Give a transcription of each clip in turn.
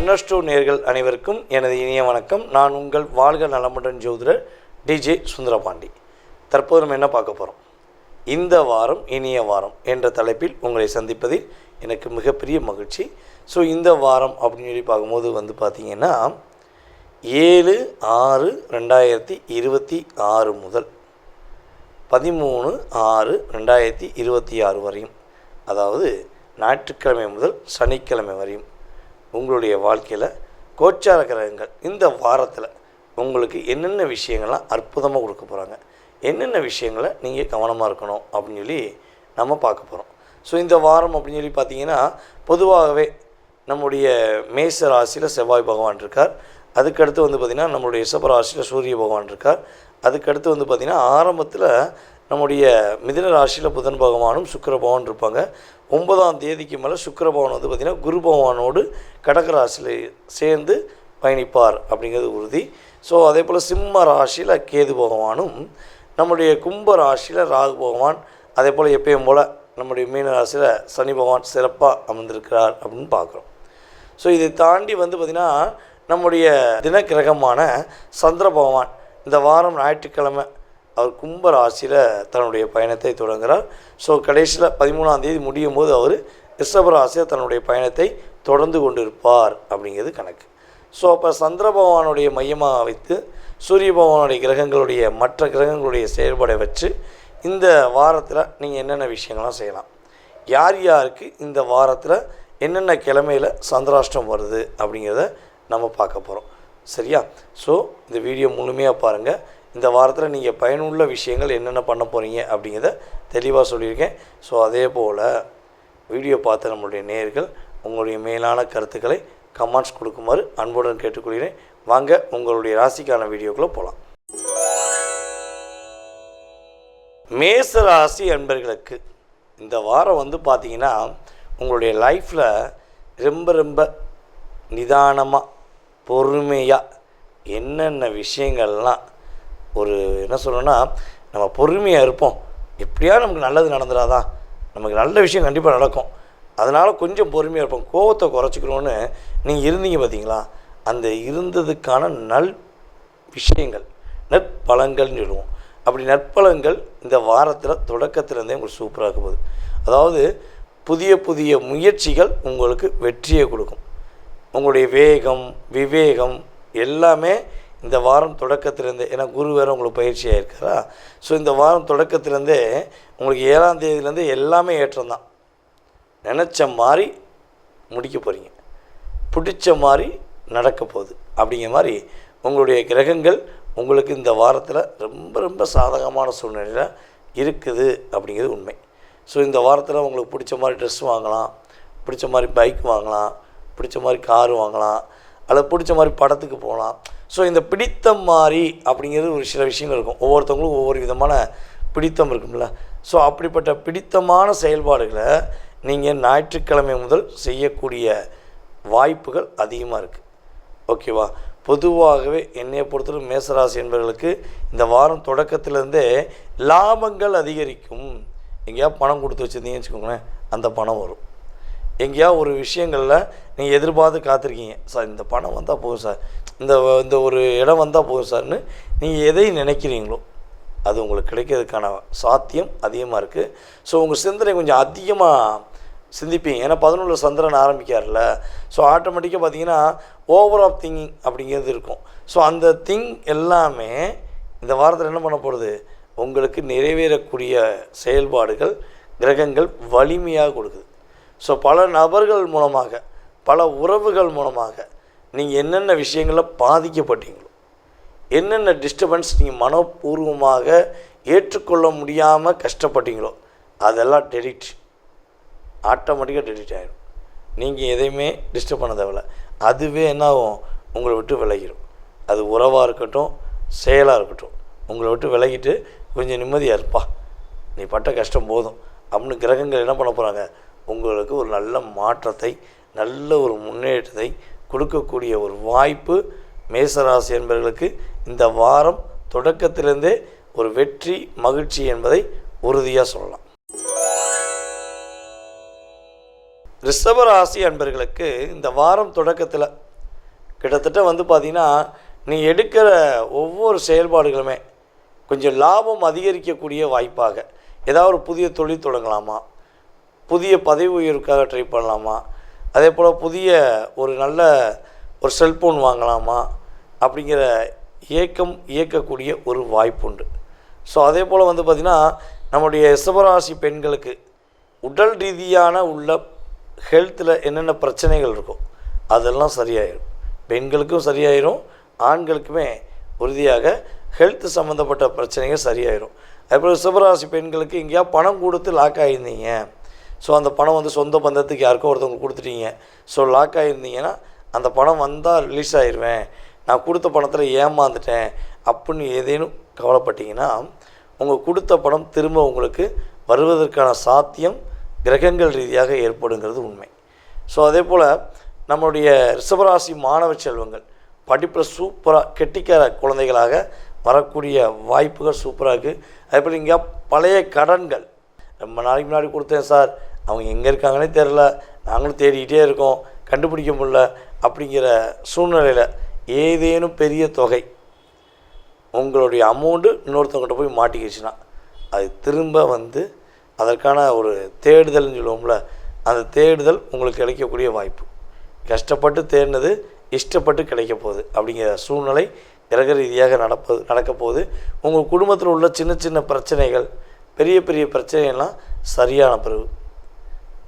என்எஸ்டோ நேர்கள் அனைவருக்கும் எனது இனிய வணக்கம். நான் உங்கள் வாழ்க நலமுடன் ஜோதிடர் டிஜே சுந்தரபாண்டி. தற்போது நம்ம என்ன பார்க்க போகிறோம்? இந்த வாரம் இனிய வாரம் என்ற தலைப்பில் உங்களை சந்திப்பதில் எனக்கு மிகப்பெரிய மகிழ்ச்சி. ஸோ இந்த வாரம் அப்படின்னு சொல்லி பார்க்கும்போது பார்த்திங்கன்னா 7/6/2026 முதல் 13/6/2026 வரையும், அதாவது ஞாயிற்றுக்கிழமை முதல் சனிக்கிழமை வரையும் உங்களுடைய வாழ்க்கையில் கோச்சார கிரகங்கள் இந்த வாரத்தில் உங்களுக்கு என்னென்ன விஷயங்கள்லாம் அற்புதமாக கொடுக்க போகிறாங்க, என்னென்ன விஷயங்களை நீங்கள் கவனமாக இருக்கணும் அப்படின்னு சொல்லி நம்ம பார்க்க போகிறோம். ஸோ இந்த வாரம் அப்படின்னு சொல்லி பார்த்திங்கன்னா பொதுவாகவே நம்முடைய மேச ராசியில் செவ்வாய் பகவான் இருக்கார். அதுக்கடுத்து பார்த்திங்கன்னா நம்மளுடைய ரிஷப ராசியில் சூரிய பகவான் இருக்கார். அதுக்கடுத்து பார்த்திங்கன்னா ஆரம்பத்தில் நம்முடைய மிதுன ராசியில் புதன் பகவானும் சுக்கிர பகவான் இருப்பாங்க. 9ஆம் தேதிக்கு மேலே சுக்கிர பகவான் பார்த்திங்கன்னா குரு பகவானோடு கடக ராசியில் சேர்ந்து பயணிப்பார் அப்படிங்கிறது உறுதி. ஸோ அதே போல் சிம்ம ராசியில் கேது பகவானும், நம்முடைய கும்ப ராசியில் ராகு பகவான், அதே போல் எப்பயும் போல் நம்முடைய மீன ராசியில் சனி பகவான் சிறப்பாக அமர்ந்திருக்கிறார் அப்படின்னு பார்க்குறோம். ஸோ இதை தாண்டி பார்த்திங்கன்னா நம்முடைய தினக்கிரகமான சந்திர பகவான் இந்த வாரம் ஞாயிற்றுக்கிழமை அவர் கும்ப ராசியில் தன்னுடைய பயணத்தை தொடங்குகிறார். ஸோ கடைசியில் 13ஆம் தேதி முடியும் போது அவர் ரிஷப ராசியில் தன்னுடைய பயணத்தை தொடர்ந்து கொண்டிருப்பார் அப்படிங்கிறது கணக்கு. ஸோ அப்போ சந்திர பகவானுடைய மையமாக வைத்து சூரிய பகவானுடைய கிரகங்களுடைய மற்ற கிரகங்களுடைய செயல்பாடை வச்சு இந்த வாரத்தில் நீங்கள் என்னென்ன விஷயங்கள்லாம் செய்யலாம், யார் யாருக்கு இந்த வாரத்தில் என்னென்ன கிழமையில் சந்திராஷ்டம் வருது அப்படிங்கிறத நம்ம பார்க்க போகிறோம். சரியா? ஸோ இந்த வீடியோ முழுமையாக பாருங்கள். இந்த வாரத்தில் நீங்கள் பயனுள்ள விஷயங்கள் என்னென்ன பண்ண போகிறீங்க அப்படிங்கிறத தெளிவாக சொல்லியிருக்கேன். ஸோ அதே போல் வீடியோ பார்த்த நம்மளுடைய நேயர்கள் உங்களுடைய மேலான கருத்துக்களை கமெண்ட்ஸ் கொடுக்குமாறு அன்புடன் கேட்டுக்கொள்கிறேன். வாங்க உங்களுடைய ராசிக்கான வீடியோக்குள்ளே போகலாம். மேச ராசி அன்பர்களுக்கு இந்த வாரம் பார்த்திங்கன்னா உங்களுடைய லைஃப்பில் ரொம்ப நிதானமாக பொறுமையாக என்னென்ன விஷயங்கள்லாம் என்ன சொல்லணும்னா, நம்ம பொறுமையாக இருப்போம். எப்படியா நமக்கு நல்லது நடந்துடாதா, நமக்கு நல்ல விஷயம் கண்டிப்பாக நடக்கும், அதனால் கொஞ்சம் பொறுமையாக இருப்போம், கோவத்தை குறைச்சிக்கணும்னு நீங்கள் இருந்தீங்க பார்த்தீங்களா, அந்த இருந்ததுக்கான விஷயங்கள் நற்பலங்கள்னு சொல்லுவோம். அப்படி நற்பலங்கள் இந்த வாரத்தில் தொடக்கத்திலேருந்தே உங்களுக்கு சூப்பராக இருக்கும் போது, அதாவது புதிய முயற்சிகள் உங்களுக்கு வெற்றியை கொடுக்கும். உங்களுடைய வேகம் விவேகம் எல்லாமே இந்த வாரம் தொடக்கத்திலேருந்தே, ஏன்னா குரு வேறு உங்களுக்கு பயிற்சியாக இருக்காரா. ஸோ இந்த வாரம் தொடக்கத்திலேருந்தே உங்களுக்கு 7ஆம் தேதியிலேருந்தே எல்லாமே ஏற்றம் தான். நினச்ச மாதிரி முடிக்க போகிறீங்க, பிடிச்ச மாதிரி நடக்க போகுது அப்படிங்கிற மாதிரி உங்களுடைய கிரகங்கள் உங்களுக்கு இந்த வாரத்தில் ரொம்ப சாதகமான சூழ்நிலையில் இருக்குது அப்படிங்கிறது உண்மை. ஸோ இந்த வாரத்தில் உங்களுக்கு பிடிச்ச மாதிரி ட்ரெஸ் வாங்கலாம், பிடிச்ச மாதிரி பைக் வாங்கலாம், பிடிச்ச மாதிரி காரு வாங்கலாம், அல்லது பிடிச்ச மாதிரி படத்துக்கு போகலாம். ஸோ இந்த பிடித்த மாதிரி அப்படிங்கிறது ஒரு சில விஷயங்கள் இருக்கும். ஒவ்வொருத்தவங்களுக்கும் ஒவ்வொரு விதமான பிடித்தம் இருக்கும்ல. ஸோ அப்படிப்பட்ட பிடித்தமான செயல்பாடுகளை நீங்கள் ஞாயிற்றுக்கிழமை முதல் செய்யக்கூடிய வாய்ப்புகள் அதிகமாக இருக்குது. ஓகேவா? பொதுவாகவே என்னையை பொறுத்தவரை மேசராசி என்பவர்களுக்கு இந்த வாரம் தொடக்கத்திலேருந்தே லாபங்கள் அதிகரிக்கும். எங்கேயா பணம் கொடுத்து வச்சுருந்தீங்கன்னு வச்சுக்கோங்களேன், அந்த பணம் வரும். எங்கேயா ஒரு விஷயங்களில் நீங்கள் எதிர்பார்த்து காத்திருக்கீங்க, சார் இந்த பணம் வந்தால் போதும் சார், இந்த ஒரு இடம் வந்தால் போதும் சார்னு நீங்கள் எதை நினைக்கிறீங்களோ அது உங்களுக்கு கிடைக்கிறதுக்கான சாத்தியம் அதிகமாக இருக்குது. ஸோ உங்கள் சிந்தனை கொஞ்சம் அதிகமாக சிந்திப்பீங்க. ஏன்னா 11 சந்திரன் ஆரம்பிக்கார்ல. ஸோ ஆட்டோமேட்டிக்காக பார்த்தீங்கன்னா ஓவர் ஆஃப் திங்கிங் அப்படிங்கிறது இருக்கும். ஸோ அந்த எல்லாமே இந்த வாரத்தில் என்ன பண்ண போகிறது, உங்களுக்கு நிறைவேறக்கூடிய செயல்பாடுகள் கிரகங்கள் வலிமையாக கொடுக்குது. ஸோ பல நபர்கள் மூலமாக, பல உறவுகள் மூலமாக நீங்கள் என்னென்ன விஷயங்களில் பாதிக்கப்பட்டீங்களோ, என்னென்ன டிஸ்டர்பன்ஸ் நீங்கள் மனப்பூர்வமாக ஏற்றுக்கொள்ள முடியாமல் கஷ்டப்பட்டீங்களோ அதெல்லாம் ஆட்டோமேட்டிக்காக டெலிட் ஆகிடும். நீங்கள் எதையுமே டிஸ்டர்ப் பண்ண தேவையில்ல, அதுவே என்ன ஆகும், உங்களை விட்டு விலகிடும். அது உறவாக இருக்கட்டும், செயலாக இருக்கட்டும், உங்களை விட்டு விலகிட்டு கொஞ்சம் நிம்மதியாக இருப்பா, நீ பட்ட கஷ்டம் போதும் அப்படின்னு கிரகங்கள் என்ன பண்ண போகிறாங்க, உங்களுக்கு ஒரு நல்ல மாற்றத்தை, நல்ல ஒரு முன்னேற்றத்தை கொடுக்கக்கூடிய ஒரு வாய்ப்பு மேசராசி என்பவர்களுக்கு இந்த வாரம் தொடக்கத்திலிருந்தே ஒரு வெற்றி மகிழ்ச்சி என்பதை உறுதியாக சொல்லலாம். ரிஷப ராசி அன்பர்களுக்கு இந்த வாரம் தொடக்கத்தில் கிட்டத்தட்ட வந்து பார்த்திங்கன்னா நீ எடுக்கிற ஒவ்வொரு செயல்பாடுகளுமே கொஞ்சம் லாபம் அதிகரிக்கக்கூடிய வாய்ப்பாக, ஏதாவது ஒரு புதிய தொழில் தொடங்கலாமா, புதிய பதவி உயர்வுக்காக ட்ரை பண்ணலாமா, அதே போல் புதிய ஒரு நல்ல ஒரு செல்ஃபோன் வாங்கலாமா அப்படிங்கிற இயக்கக்கூடிய ஒரு வாய்ப்புண்டு. ஸோ அதே போல் வந்து பார்த்திங்கன்னா நம்முடைய ரிஷபராசி பெண்களுக்கு உடல் ரீதியான உள்ள ஹெல்த்தில் என்னென்ன பிரச்சனைகள் இருக்கோ அதெல்லாம் சரியாயிடும். பெண்களுக்கும் சரியாயிடும், ஆண்களுக்குமே உறுதியாக ஹெல்த் சம்மந்தப்பட்ட பிரச்சனைகள் சரியாயிடும். அதேபோல் ரிஷபராசி பெண்களுக்கு எங்கேயா பணம் கொடுத்து லாக் ஆகியிருந்தீங்க, ஸோ அந்த பணம் வந்து சொந்த பந்தத்துக்கு யாருக்கோ ஒருத்தவங்க கொடுத்துட்டீங்க, ஸோ லாக் ஆகியிருந்தீங்கன்னா அந்த பணம் வந்தால் ரிலீஸ் ஆகிடுவேன், நான் கொடுத்த பணத்தில் ஏமாந்துட்டேன் அப்படின்னு ஏதேனும் கவலைப்பட்டீங்கன்னா உங்கள் கொடுத்த பணம் திரும்ப உங்களுக்கு வருவதற்கான சாத்தியம் கிரகங்கள் ரீதியாக ஏற்படுங்கிறது உண்மை. ஸோ அதே போல் நம்மளுடைய ரிஷபராசி மாணவ செல்வங்கள் படிப்பில் சூப்பராக கெட்டிக்கார குழந்தைகளாக வரக்கூடிய வாய்ப்புகள் சூப்பராக இருக்குது. அதேபோல் இங்கே பழைய கடன்கள் ரொம்ப நாளைக்கு முன்னாடி கொடுத்தேன் சார், அவங்க எங்கே இருக்காங்கன்னே தெரில, நாங்களும் தேடிக்கிட்டே இருக்கோம், கண்டுபிடிக்க முடியல அப்படிங்கிற சூழ்நிலையில் ஏதேனும் பெரிய தொகை உங்களுடைய அமௌண்ட்டு இன்னொருத்தவங்கிட்ட போய் மாட்டிக்கிச்சுன்னா அது திரும்ப வந்து அதற்கான ஒரு தேடுதல்னு சொல்லுவோம்ல, அந்த தேடுதல் உங்களுக்கு கிடைக்கக்கூடிய வாய்ப்பு. கஷ்டப்பட்டு தேடினது இஷ்டப்பட்டு கிடைக்க போகுது அப்படிங்கிற சூழ்நிலை கிரக ரீதியாக நடக்க போகுது. உங்கள் குடும்பத்தில் உள்ள சின்ன சின்ன பிரச்சனைகள், பெரிய பெரிய பிரச்சனைகள்லாம் சரியான பிறகு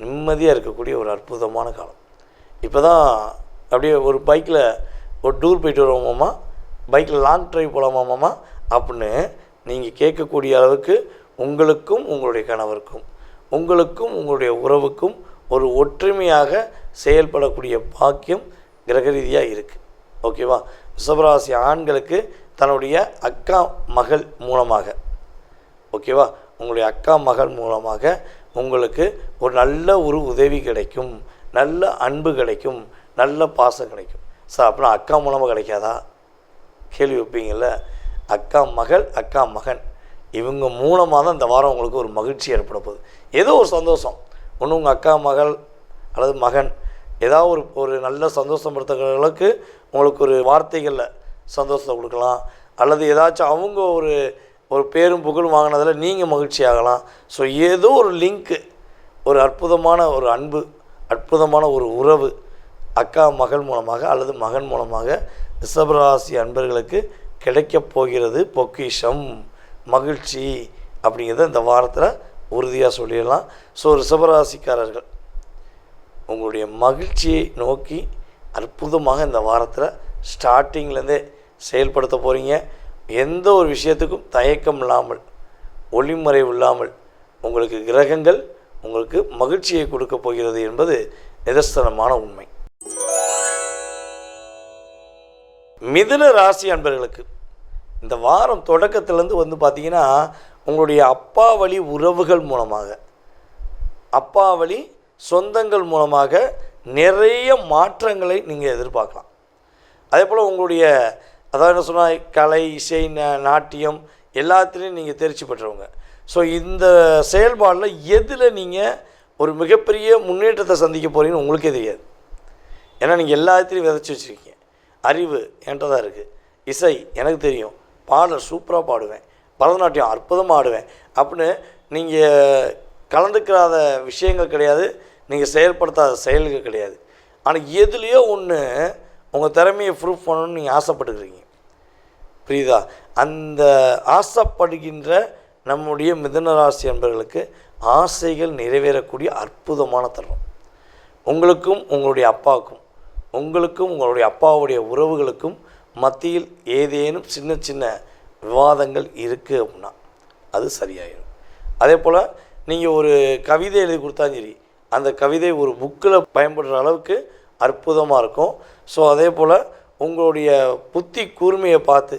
நிம்மதியாக இருக்கக்கூடிய ஒரு அற்புதமான காலம். இப்போ தான் அப்படியே ஒரு பைக்கில் ஒரு டூர் போயிட்டு வருவோமாம்மா, பைக்கில் லாங் ட்ரைவ் போகலாமாம்மா அப்படின்னு நீங்கள் கேட்கக்கூடிய அளவுக்கு உங்களுக்கும் உங்களுடைய கணவருக்கும் உங்களுக்கும் உங்களுடைய உறவுக்கும் ஒரு ஒற்றுமையாக செயல்படக்கூடிய பாக்கியம் கிரக ரீதியாக இருக்குது. ஓகேவா? ரிஷபராசி ஆண்களுக்கு தன்னுடைய அக்கா மகள் மூலமாக, ஓகேவா, உங்களுடைய அக்கா மகள் மூலமாக உங்களுக்கு ஒரு நல்ல ஒரு உதவி கிடைக்கும், நல்ல அன்பு கிடைக்கும், நல்ல பாசம் கிடைக்கும். சார் அப்படின்னா அக்கா மூலமாக கிடைக்காதா கேள்வி வைப்பீங்கள்ல. அக்கா மகள் அக்கா மகன் இவங்க மூலமாக தான் இந்த வாரம் உங்களுக்கு ஒரு மகிழ்ச்சி ஏற்பட போகுது. ஏதோ ஒரு சந்தோஷம், ஒன்று உங்கள் அக்கா மகள் அல்லது மகன் ஏதாவது ஒரு நல்ல சந்தோஷப்படுத்துகிற அளவுக்கு உங்களுக்கு ஒரு வார்த்தைகளில் சந்தோஷத்தை கொடுக்கலாம், அல்லது ஏதாச்சும் அவங்க ஒரு பேரும் புகழும் வாங்கினதில் நீங்கள் மகிழ்ச்சி ஆகலாம். ஸோ ஏதோ ஒரு லிங்க்கு, ஒரு அற்புதமான ஒரு அன்பு, அற்புதமான ஒரு உறவு அக்கா மகள் மூலமாக அல்லது மகன் மூலமாக ரிஷபராசி அன்பர்களுக்கு கிடைக்கப் போகிறது. பொக்கிஷம், மகிழ்ச்சி அப்படிங்கிறத இந்த வாரத்தில் உறுதியாக சொல்லிடலாம். ஸோ ரிஷபராசிக்காரர்கள் உங்களுடைய மகிழ்ச்சியை நோக்கி அற்புதமாக இந்த வாரத்தில் ஸ்டார்டிங்லேருந்தே செயல்படுத்த போகிறீங்க. எந்த ஒரு விஷயத்துக்கும் தயக்கம் இல்லாமல், ஒளிமறைவு இல்லாமல் உங்களுக்கு கிரகங்கள் உங்களுக்கு மகிழ்ச்சியை கொடுக்க போகிறது என்பது நிதர்சனமான உண்மை. மிதுன ராசி அன்பர்களுக்கு இந்த வாரம் தொடக்கத்திலேருந்து வந்து பார்த்திங்கன்னா உங்களுடைய அப்பா வழி உறவுகள் மூலமாக, அப்பா வழி சொந்தங்கள் மூலமாக நிறைய மாற்றங்களை நீங்கள் எதிர்பார்க்கலாம். அதே போல் உங்களுடைய அதாவது என்ன சொன்னால் கலை, இசை, நாட்டியம் எல்லாத்துலேயும் நீங்கள் தேர்ச்சி பெற்றவங்க. ஸோ இந்த செயல்பாடில் எதில் நீங்கள் ஒரு மிகப்பெரிய முன்னேற்றத்தை சந்திக்க போகிறீங்கன்னு உங்களுக்கே தெரியாது. ஏன்னா நீங்கள் எல்லாத்துலேயும் விதைச்சி வச்சுருக்கீங்க. அறிவு என்கிட்ட தான் இருக்குது, இசை எனக்கு தெரியும், பாடல் சூப்பராக பாடுவேன், பரதநாட்டியம் அற்புதமாக ஆடுவேன் அப்படின்னு நீங்கள் கலந்துக்கிறாத விஷயங்கள் கிடையாது, நீங்கள் செயல்படுத்தாத செயல்கள் கிடையாது. ஆனால் எதுலேயோ ஒன்று உங்கள் திறமையை ப்ரூஃப் பண்ணணும்னு நீங்கள் ஆசைப்பட்டுக்கிறீங்க. புரியுதா? அந்த ஆசைப்படுகின்ற நம்முடைய மிதுனராசி அன்பர்களுக்கு ஆசைகள் நிறைவேறக்கூடிய அற்புதமான தருணம். உங்களுக்கும் உங்களுடைய அப்பாவுக்கும், உங்களுக்கும் உங்களுடைய அப்பாவுடைய உறவுகளுக்கும் மத்தியில் ஏதேனும் சின்ன சின்ன விவாதங்கள் இருக்குது அப்படின்னா அது சரியாயிடும். அதே போல் நீங்கள் ஒரு கவிதை எழுதி கொடுத்தாலும் சரி, அந்த கவிதை ஒரு புக்கில் பயன்படுற அளவுக்கு அற்புதமாக இருக்கும். ஸோ அதே போல் உங்களுடைய புத்தி கூர்மையை பார்த்து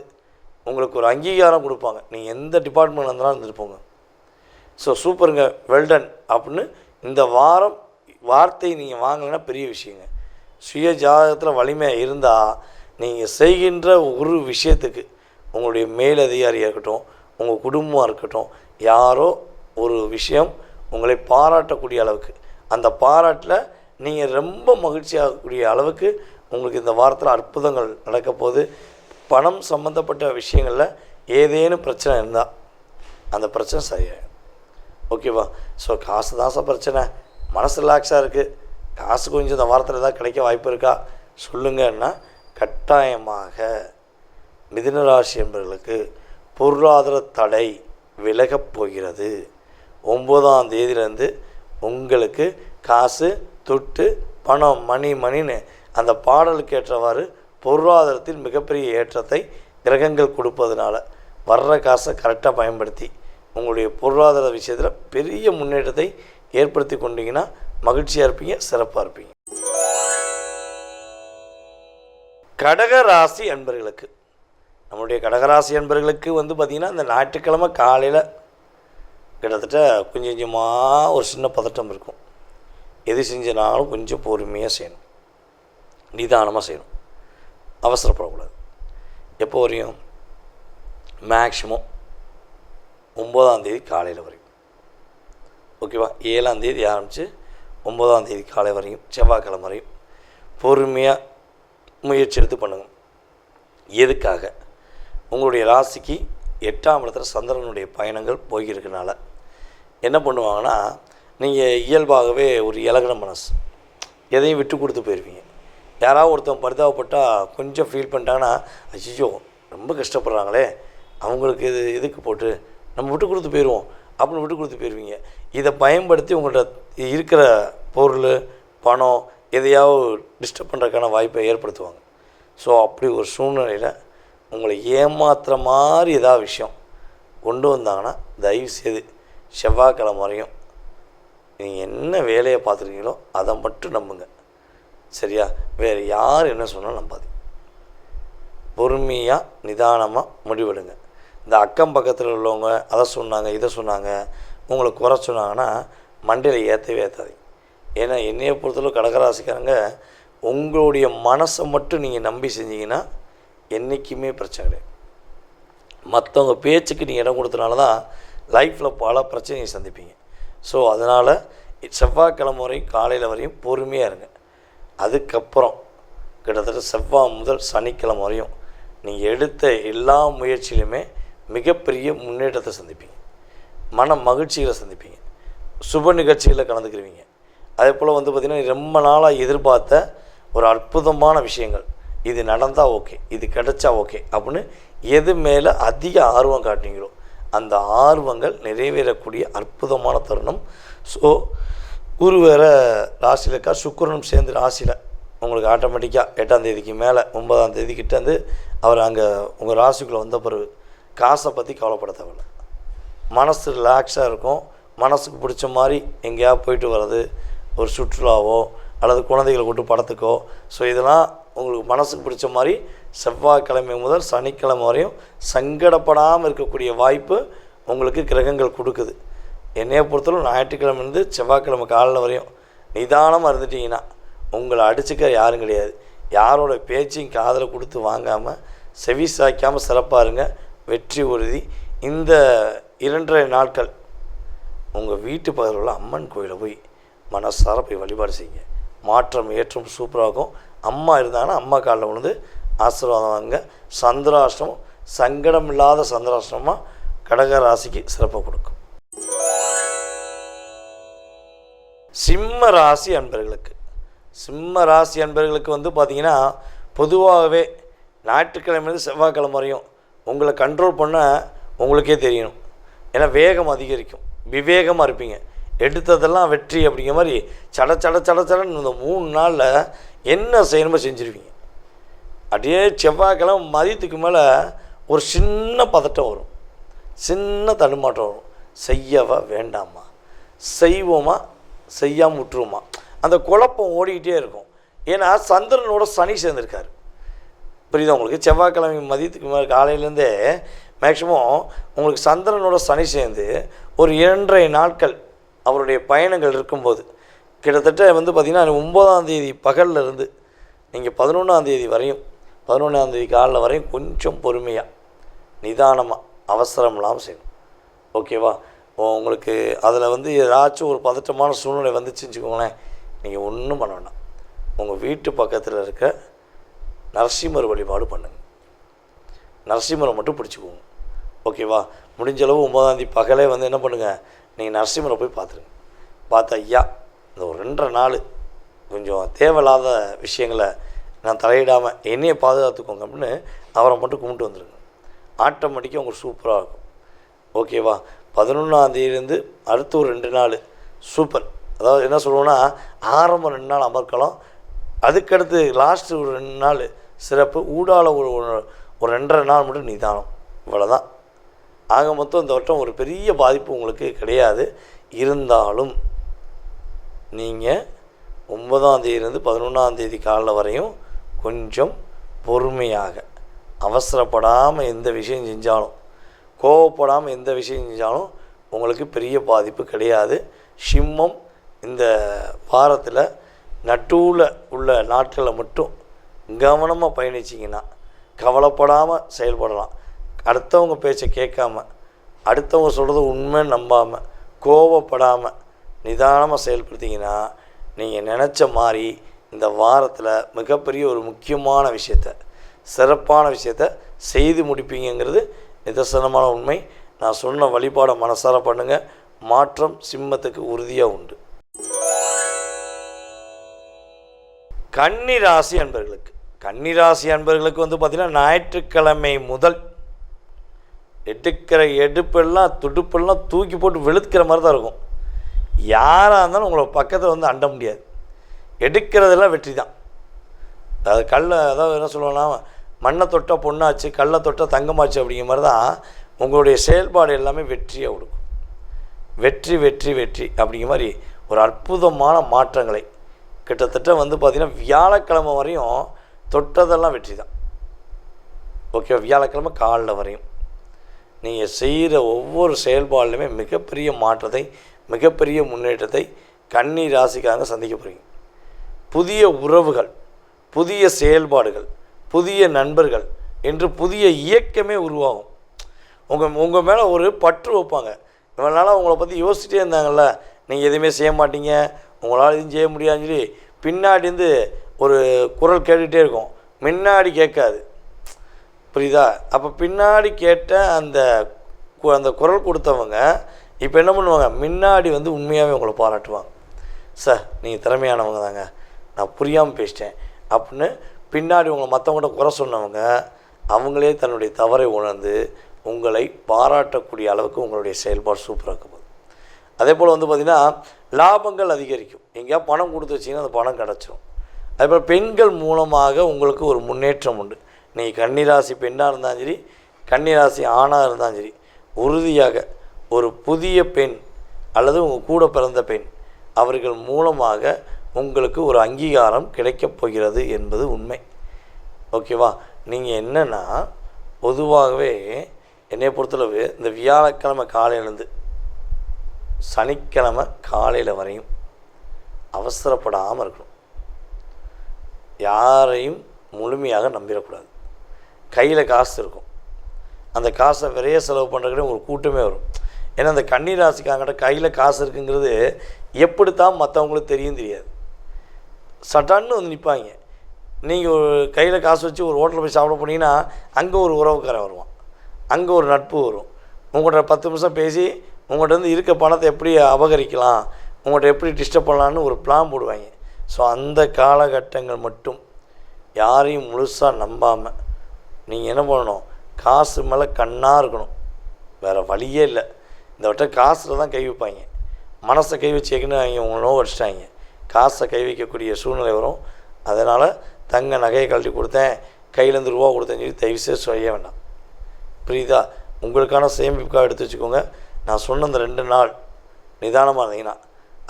உங்களுக்கு ஒரு அங்கீகாரம் கொடுப்பாங்க. நீங்கள் எந்த டிபார்ட்மெண்ட்டில் இருந்தாலும் இருந்துருப்போங்க. ஸோ சூப்பருங்க, வெல்டன் அப்படின்னு இந்த வாரம் வார்த்தை நீங்கள் வாங்கலைன்னா பெரிய விஷயங்க. சுய ஜாதகத்தில் வலிமையாக இருந்தால் நீங்கள் செய்கின்ற ஒரு விஷயத்துக்கு உங்களுடைய மேலதிகாரியாக இருக்கட்டும், உங்கள் குடும்பமாக இருக்கட்டும், யாரோ ஒரு விஷயம் உங்களை பாராட்டக்கூடிய அளவுக்கு, அந்த பாராட்டில் நீங்கள் ரொம்ப மகிழ்ச்சியாகக்கூடிய அளவுக்கு உங்களுக்கு இந்த வாரத்தில் அற்புதங்கள் நடக்க போது. பணம் சம்மந்தப்பட்ட விஷயங்களில் ஏதேனும் பிரச்சனை இருந்தால் அந்த பிரச்சனை சரியாயிடும். ஓகேவா? ஸோ காசு தான் சார் பிரச்சனை, மனசு ரிலாக்ஸாக இருக்குது, காசு கொஞ்சம் இந்த வாரத்தில் ஏதாவது கிடைக்க வாய்ப்பு இருக்கா சொல்லுங்கன்னா, கட்டாயமாக மிதுன ராசி என்பவர்களுக்கு பொருளாதார தடை விலகப் போகிறது. 9ஆம் தேதியிலேருந்து உங்களுக்கு காசு தொட்டு பணம் மணின்னு அந்த பாடலுக்கு ஏற்றவாறு பொருளாதாரத்தில் மிகப்பெரிய ஏற்றத்தை கிரகங்கள் கொடுப்பதனால வர்ற காசை கரெக்டாக பயன்படுத்தி உங்களுடைய பொருளாதார விஷயத்தில் பெரிய முன்னேற்றத்தை ஏற்படுத்தி கொண்டீங்கன்னா மகிழ்ச்சியாக இருப்பீங்க, சிறப்பாக இருப்பீங்க. கடகராசி அன்பர்களுக்கு, நம்மளுடைய கடகராசி அன்பர்களுக்கு பார்த்திங்கன்னா இந்த ஞாயிற்றுக்கிழமை காலையில் கிட்டத்தட்ட கொஞ்சம் கொஞ்சமாக ஒரு சின்ன பதட்டம் இருக்கும். எது செஞ்சனாலும் கொஞ்சம் பொறுமையாக செய்யணும், நிதானமாக செய்யணும், அவசரப்படக்கூடாது. எப்போ வரையும்? மேக்ஸிமம் 9ஆம் தேதி காலையில் வரையும். ஓகேவா? 7ஆம் தேதி ஆரம்பித்து 9ஆம் தேதி காலை வரையும், செவ்வாய்க்கிழமை வரையும் பொறுமையாக முயற்சி எடுத்து பண்ணுங்கள். எதுக்காக? உங்களுடைய ராசிக்கு 8ஆம் இடத்துல சந்திரனுடைய பயணங்கள் போயிருக்கனால என்ன பண்ணுவாங்கன்னா, நீங்கள் இயல்பாகவே ஒரு இலகன மனசு, எதையும் விட்டு கொடுத்து போயிடுவீங்க. யாராவது ஒருத்தன் பரிதாபப்பட்டால் கொஞ்சம் ஃபீல் பண்ணிட்டாங்கன்னா, ஐயோ ரொம்ப கஷ்டப்படுறாங்களே, அவங்களுக்கு இதுக்கு போட்டு நம்ம விட்டு கொடுத்து போயிடுவோம் அப்படின்னு விட்டு கொடுத்து போயிடுவீங்க. இதை பயன்படுத்தி உங்கள்கிட்ட இருக்கிற பொருள் பணம் எதையாவது டிஸ்டர்ப் பண்ணுறதுக்கான வாய்ப்பை ஏற்படுத்துவாங்க. ஸோ அப்படி ஒரு சூழ்நிலையில் உங்களை ஏமாத்துகிற மாதிரி ஏதாவது விஷயம் கொண்டு வந்தாங்கன்னா தயவுசெய்து செவ்வாய்க்கிழமை வரையும் நீங்கள் என்ன வேலையை பார்த்துருக்கீங்களோ அதை மட்டும் நம்புங்க. சரியா? வேறு யார் என்ன சொன்னாலும் நம்பாது. பொறுமையாக நிதானமாக முடிவெடுங்க. இந்த அக்கம் பக்கத்தில் உள்ளவங்க அதை சொன்னாங்க இதை சொன்னாங்க உங்களை குறை சொன்னாங்கன்னா மண்டையில் ஏற்றவே ஏற்றாதீங்க. ஏன்னா என்னையை பொறுத்தளவு கடகராசிக்காரங்க உங்களுடைய மனசை மட்டும் நீங்கள் நம்பி செஞ்சீங்கன்னா என்றைக்குமே பிரச்சனை கிடையாது. மற்றவங்க பேச்சுக்கு நீங்கள் இடம் கொடுத்தனால தான் லைஃப்பில் பல பிரச்சனையை சந்திப்பீங்க. ஸோ அதனால் செவ்வாய்க்கிழமை வரையும் காலையில் வரையும் பொறுமையாக இருங்க. அதுக்கப்புறம் கிட்டத்தட்ட செவ்வாய் முதல் சனிக்கிழமை வரையும் நீங்கள் எடுத்த எல்லா முயற்சியிலுமே மிகப்பெரிய முன்னேற்றத்தை சந்திப்பீங்க, மன மகிழ்ச்சிகளை சந்திப்பீங்க, சுப நிகழ்ச்சிகளில் கலந்துக்கிடுவீங்க. அதே போல் பார்த்திங்கன்னா ரொம்ப நாளாக எதிர்பார்த்த ஒரு அற்புதமான விஷயங்கள், இது நடந்தால் ஓகே, இது கிடைச்சா ஓகே அப்படின்னு எது மேலே அதிக ஆர்வம் காட்டுறீங்களோ அந்த ஆர்வங்கள் நிறைவேறக்கூடிய அற்புதமான தருணம். ஸோ குரு வேறு ராசியில் இருக்கா, சுக்கிரனும் சேர்ந்து ராசியில் உங்களுக்கு ஆட்டோமேட்டிக்காக 8ஆம் தேதிக்கு மேலே 9ஆம் தேதிக்கிட்டேருந்து அவர் அங்கே உங்கள் ராசிக்குள்ளே வந்த பிறகு காசை பற்றி கவலைப்பட தேவையில்லை. மனசு ரிலாக்ஸாக இருக்கும். மனசுக்கு பிடிச்ச மாதிரி எங்கேயாவது போயிட்டு வர்றது, ஒரு சுற்றுலாவோ அல்லது குழந்தைகளை கூட்டு படத்துக்கோ, ஸோ இதெல்லாம் உங்களுக்கு மனசுக்கு பிடிச்ச மாதிரி செவ்வாய்க்கிழமை முதல் சனிக்கிழமை வரையும் சங்கடப்படாமல் இருக்கக்கூடிய வாய்ப்பு உங்களுக்கு கிரகங்கள் கொடுக்குது. என்னையை பொறுத்தவரை ஞாயிற்றுக்கிழமைலேருந்து செவ்வாய்க்கிழமை காலையில் வரையும் நிதானமாக இருந்துட்டிங்கன்னா உங்களை அடிச்சுக்க யாரும் கிடையாது. யாரோட பேச்சையும் காதில் கொடுத்து வாங்காமல் செவி சாய்க்காமல் சிறப்பாக இருங்க, வெற்றி உறுதி. இந்த 2.5 நாட்கள் உங்கள் வீட்டு பக்கத்தில் உள்ள அம்மன் கோயிலில் போய் மனசார போய் வழிபாடு செய்யுங்க. மாற்றம் ஏற்றம் சூப்பராகும். அம்மா இருந்தாங்கன்னா அம்மா காலில் விழுந்து ஆசீர்வாதம் வாங்க. சந்திராஷ்டமம் சங்கடம் இல்லாத சந்திராஷ்டமமாக கடக ராசிக்கு சிறப்பாக கொடுக்கும். சிம்ம ராசி அன்பர்களுக்கு, சிம்ம ராசி அன்பர்களுக்கு பார்த்திங்கன்னா பொதுவாகவே ஞாயிற்றுக்கிழமையிலேருந்து செவ்வாய்க்கிழமை வரையும் உங்களை கண்ட்ரோல் பண்ண உங்களுக்கே தெரியணும். ஏன்னா வேகம் அதிகரிக்கும், விவேகமாக இருப்பீங்க. எடுத்ததெல்லாம் வெற்றி அப்படிங்கிற மாதிரி சடன்னு இந்த 3 நாளில் என்ன செய்யணுமோ செஞ்சுருவீங்க. அப்படியே செவ்வாய்க்கிழமை மதியத்துக்கு மேலே ஒரு சின்ன பதட்டம் வரும், சின்ன தடுமாற்றம் வரும். செய்யவா வேண்டாமா, செய்வோமா செய்யாமல் விட்டுருவோமா, அந்த குழப்பம் ஓடிக்கிட்டே இருக்கும். ஏன்னா சந்திரனோட சனி சேர்ந்துருக்காரு. புரியுதா உங்களுக்கு? செவ்வாய்க்கிழமை மதியத்துக்கு மேலே காலையிலேருந்தே மேக்ஸிமம் உங்களுக்கு சந்திரனோட சனி சேர்ந்து ஒரு 2.5 நாட்கள் அவருடைய பயணங்கள் இருக்கும்போது கிட்டத்தட்ட பார்த்திங்கன்னா 9ஆம் தேதி பகலில் இருந்து நீங்கள் 11ஆம் தேதி வரையும் 11ஆம் தேதி காலையில் வரையும் கொஞ்சம் பொறுமையாக நிதானமாக அவசரம் இல்லாமல் செய்யணும். ஓகேவா? உங்களுக்கு அதில் ஏதாச்சும் ஒரு பதட்டமான சூழ்நிலை வந்துச்சுன்னு வச்சுக்கோங்களேன், நீங்கள் ஒன்றும் பண்ண வேண்டாம். உங்கள் வீட்டு பக்கத்தில் இருக்க நரசிம்மர் வழிபாடு பண்ணுங்கள். நரசிம்மரை மட்டும் பிடிச்சிக்குவோங்க. ஓகேவா? முடிஞ்சளவு 9ஆம் தேதி பகலே வந்து என்ன பண்ணுங்கள், நீங்கள் நரசிம்மரை போய் பார்த்துருங்க. பார்த்து ஐயா இந்த ஒரு 2.5 நாள் கொஞ்சம் தேவையில்லாத விஷயங்களை நான் தலையிடாமல் என்னையை பாதுகாத்துக்கோங்க அப்படின்னு அவரை மட்டும் கும்பிட்டு வந்துடுங்க. ஆட்டோமேட்டிக்காக உங்களுக்கு சூப்பராக இருக்கும். ஓகேவா? 11ஆம் தேதியிலேருந்து அடுத்து ஒரு 2 நாள் சூப்பர். அதாவது என்ன சொல்லுவோன்னா, ஆரம்பம் 2 நாள் அமர்க்கலாம், அதுக்கடுத்து லாஸ்ட்டு ஒரு 2 நாள் சிறப்பு, ஊடால ஒரு 2.5 நாள் மட்டும் நிதானம். இவ்வளோதான். ஆக மொத்தம் இந்த வட்டம் ஒரு பெரிய பாதிப்பு உங்களுக்கு கிடையாது. இருந்தாலும் நீங்கள் 9ஆம் தேதியிலேருந்து 11ஆம் தேதி காலைல வரையும் கொஞ்சம் பொறுமையாக, அவசரப்படாமல் எந்த விஷயம் செஞ்சாலும், கோவப்படாமல் எந்த விஷயம் செஞ்சாலும் உங்களுக்கு பெரிய பாதிப்பு கிடையாது. சிம்மம் இந்த வாரத்தில் நடுவில் உள்ள நாட்களில் மட்டும் கவனமாக பயணிச்சிங்கன்னா கவலைப்படாமல் செயல்படலாம். அடுத்தவங்க பேச்சை கேட்காம, அடுத்தவங்க சொல்கிறது உண்மை நம்பாமல், கோவப்படாமல் நிதானமாக செயல்படுத்திங்கன்னா நீங்கள் நினச்ச மாதிரி இந்த வாரத்தில் மிகப்பெரிய ஒரு முக்கியமான விஷயத்தை, சிறப்பான விஷயத்தை செய்து முடிப்பீங்கிறது நிதர்சனமான உண்மை. நான் சொன்ன வழிபாடை மனசார பண்ணுங்கள். மாற்றம் சிம்மத்துக்கு உறுதியாக உண்டு. கன்னிராசி அன்பர்களுக்கு வந்து பார்த்திங்கன்னா, ஞாயிற்றுக்கிழமை முதல் எடுக்கிற எடுப்பெல்லாம் துடுப்பெல்லாம் தூக்கி போட்டு வெளுக்கிற மாதிரி தான் இருக்கும். யாராக இருந்தாலும் உங்களை பக்கத்தில் வந்து அண்ட முடியாது. எடுக்கிறதெல்லாம் வெற்றி தான். அது அதாவது என்ன சொல்லுவோன்னா, மண்ணை தொட்டால் பொண்ணாச்சு, கல்லை தொட்டால் தங்கமாச்சு அப்படிங்கிற மாதிரி தான் உங்களுடைய செயல்பாடு எல்லாமே வெற்றியாக கொடுக்கும். வெற்றி வெற்றி வெற்றி அப்படிங்கிற மாதிரி ஒரு அற்புதமான மாற்றங்களை கிட்டத்தட்ட வந்து பார்த்திங்கன்னா வியாழக்கிழமை வரையும் தொட்டதெல்லாம் வெற்றி தான். ஓகே, வியாழக்கிழமை காலைல வரையும் நீங்கள் செய்கிற ஒவ்வொரு செயல்பாடுலையுமே மிகப்பெரிய மாற்றத்தை, மிகப்பெரிய முன்னேற்றத்தை கன்னி ராசிக்காக சந்திக்க போகிறீங்க. புதிய உறவுகள், புதிய செயல்பாடுகள், புதிய நண்பர்கள் என்று புதிய இயக்கமே உருவாகும். உங்கள் மேலே ஒரு பற்று வைப்பாங்க. இவ்வளோ நாளாக உங்களை பற்றி யோசிச்சுட்டே இருந்தாங்கள்ல, நீங்கள் எதுவுமே செய்ய மாட்டீங்க, உங்களால் எதுவும் செய்ய முடியாதுன்னு சொல்லி பின்னாடிருந்து ஒரு குரல் கேட்டுகிட்டே இருக்கும், முன்னாடி கேட்காது. புரியுதா? அப்போ பின்னாடி கேட்ட அந்த குரல் கொடுத்தவங்க இப்போ என்ன பண்ணுவாங்க, முன்னாடி வந்து உண்மையாகவே உங்களை பாராட்டுவாங்க. சார் நீங்கள் திறமையானவங்க தாங்க, நான் புரியாமல் பேசிட்டேன் அப்படின்னு பின்னாடி உங்களை மற்றவங்கள்ட்ட குறை சொன்னவங்க அவங்களே தன்னுடைய தவறை உணர்ந்து உங்களை பாராட்டக்கூடிய அளவுக்கு உங்களுடைய செயல்பாடு சூப்பராக இருக்கும். அதே போல் வந்து பார்த்திங்கன்னா லாபங்கள் அதிகரிக்கும். எங்கேயா பணம் கொடுத்து வச்சிங்கன்னா அந்த பணம் கிடச்சிரும். அதேபோல் பெண்கள் மூலமாக உங்களுக்கு ஒரு முன்னேற்றம் உண்டு. நீங்கள் கன்னிராசி பெண்ணாக இருந்தாலும் சரி, கன்னிராசி ஆணாக இருந்தாலும் சரி, உறுதியாக ஒரு புதிய பெண் அல்லது உங்கள் கூட பிறந்த பெண் அவர்கள் மூலமாக உங்களுக்கு ஒரு அங்கீகாரம் கிடைக்கப் போகிறது என்பது உண்மை. ஓகேவா? நீங்கள் என்னென்னா, பொதுவாகவே என்னை பொறுத்தளவு இந்த வியாழக்கிழமை காலையிலேருந்து சனிக்கிழமை காலையில் வரையும் அவசரப்படாமல் இருக்கணும். யாரையும் முழுமையாக நம்பிடக்கூடாது. கையில் காசு இருக்கும், அந்த காசை விரைய செலவு பண்ணுறதுக்கு ஒரு கூட்டமே வரும். ஏன்னா அந்த கன்னிராசிக்காங்கிட்ட கையில் காசு இருக்குங்கிறது எப்படித்தான் மற்றவங்களுக்கு தெரியாது. சட்டான்னு வந்து நிற்பாங்க. நீங்கள் ஒரு கையில் காசு வச்சு ஒரு ஹோட்டலில் போய் சாப்பிட போனீங்கன்னா அங்கே ஒரு உறவுக்காரன் வருவான், அங்கே ஒரு நட்பு வரும். உங்கள்கிட்ட 10 நிமிஷம் பேசி உங்கள்கிட்ட வந்து இருக்க பணத்தை எப்படி அபகரிக்கலாம், உங்கள்கிட்ட எப்படி டிஸ்டர்ப் பண்ணலான்னு ஒரு பிளான் போடுவாங்க. ஸோ அந்த காலகட்டங்கள் மட்டும் யாரையும் முழுசாக நம்பாமல் நீங்கள் என்ன பண்ணணும், காசு மேலே கண்ணாக இருக்கணும். வேறு வழியே இல்லை. இந்த வட்டம் காசில் தான் கை வைப்பாங்க. மனசை கை வச்சுக்கின்னு அவங்க உங்களை நோவு அடிச்சிட்டாங்க. காசை கை வைக்கக்கூடிய சூழ்நிலை வரும். அதனால் தங்க நகையை கழட்டி கொடுத்தேன், கையிலேருந்து ரூபா கொடுத்தேன்னு சொல்லி தயவுசெய்து செய்ய வேண்டாம். புரியுதா? உங்களுக்கான சேமிப்புக்காக எடுத்து வச்சுக்கோங்க. நான் சொன்ன இந்த 2 நாள் நிதானமாக இருந்தீங்கன்னா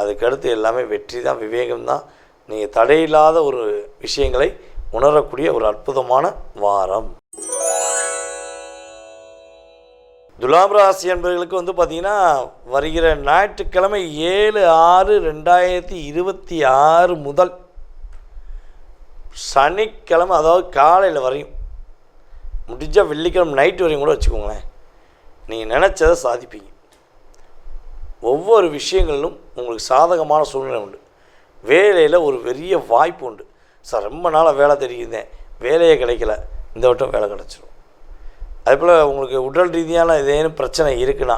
அதுக்கடுத்து எல்லாமே வெற்றி தான், விவேகம் தான். நீங்கள் தடையில்லாத ஒரு விஷயங்களை உணரக்கூடிய ஒரு அற்புதமான வாரம். துலாம் ராசி என்பவர்களுக்கு வந்து பார்த்திங்கன்னா, வருகிற ஞாயிற்றுக்கிழமை 7/6/2026 முதல் சனிக்கிழமை, அதாவது காலையில் வரையும், முடிஞ்சால் வெள்ளிக்கிழமை நைட்டு வரையும் கூட வச்சுக்கோங்களேன், நீங்கள் நினச்சதை சாதிப்பீங்க. ஒவ்வொரு விஷயங்களிலும் உங்களுக்கு சாதகமான சூழ்நிலை உண்டு. வேலையில் ஒரு பெரிய வாய்ப்பு உண்டு. சார் ரொம்ப நாளாக வேலை தெரியுதேன், வேலையே கிடைக்கல, இந்த வட்டம் வேலை கிடச்சிரும். அதேபோல் உங்களுக்கு உடல் ரீதியான ஏதேனும் பிரச்சனை இருக்குன்னா,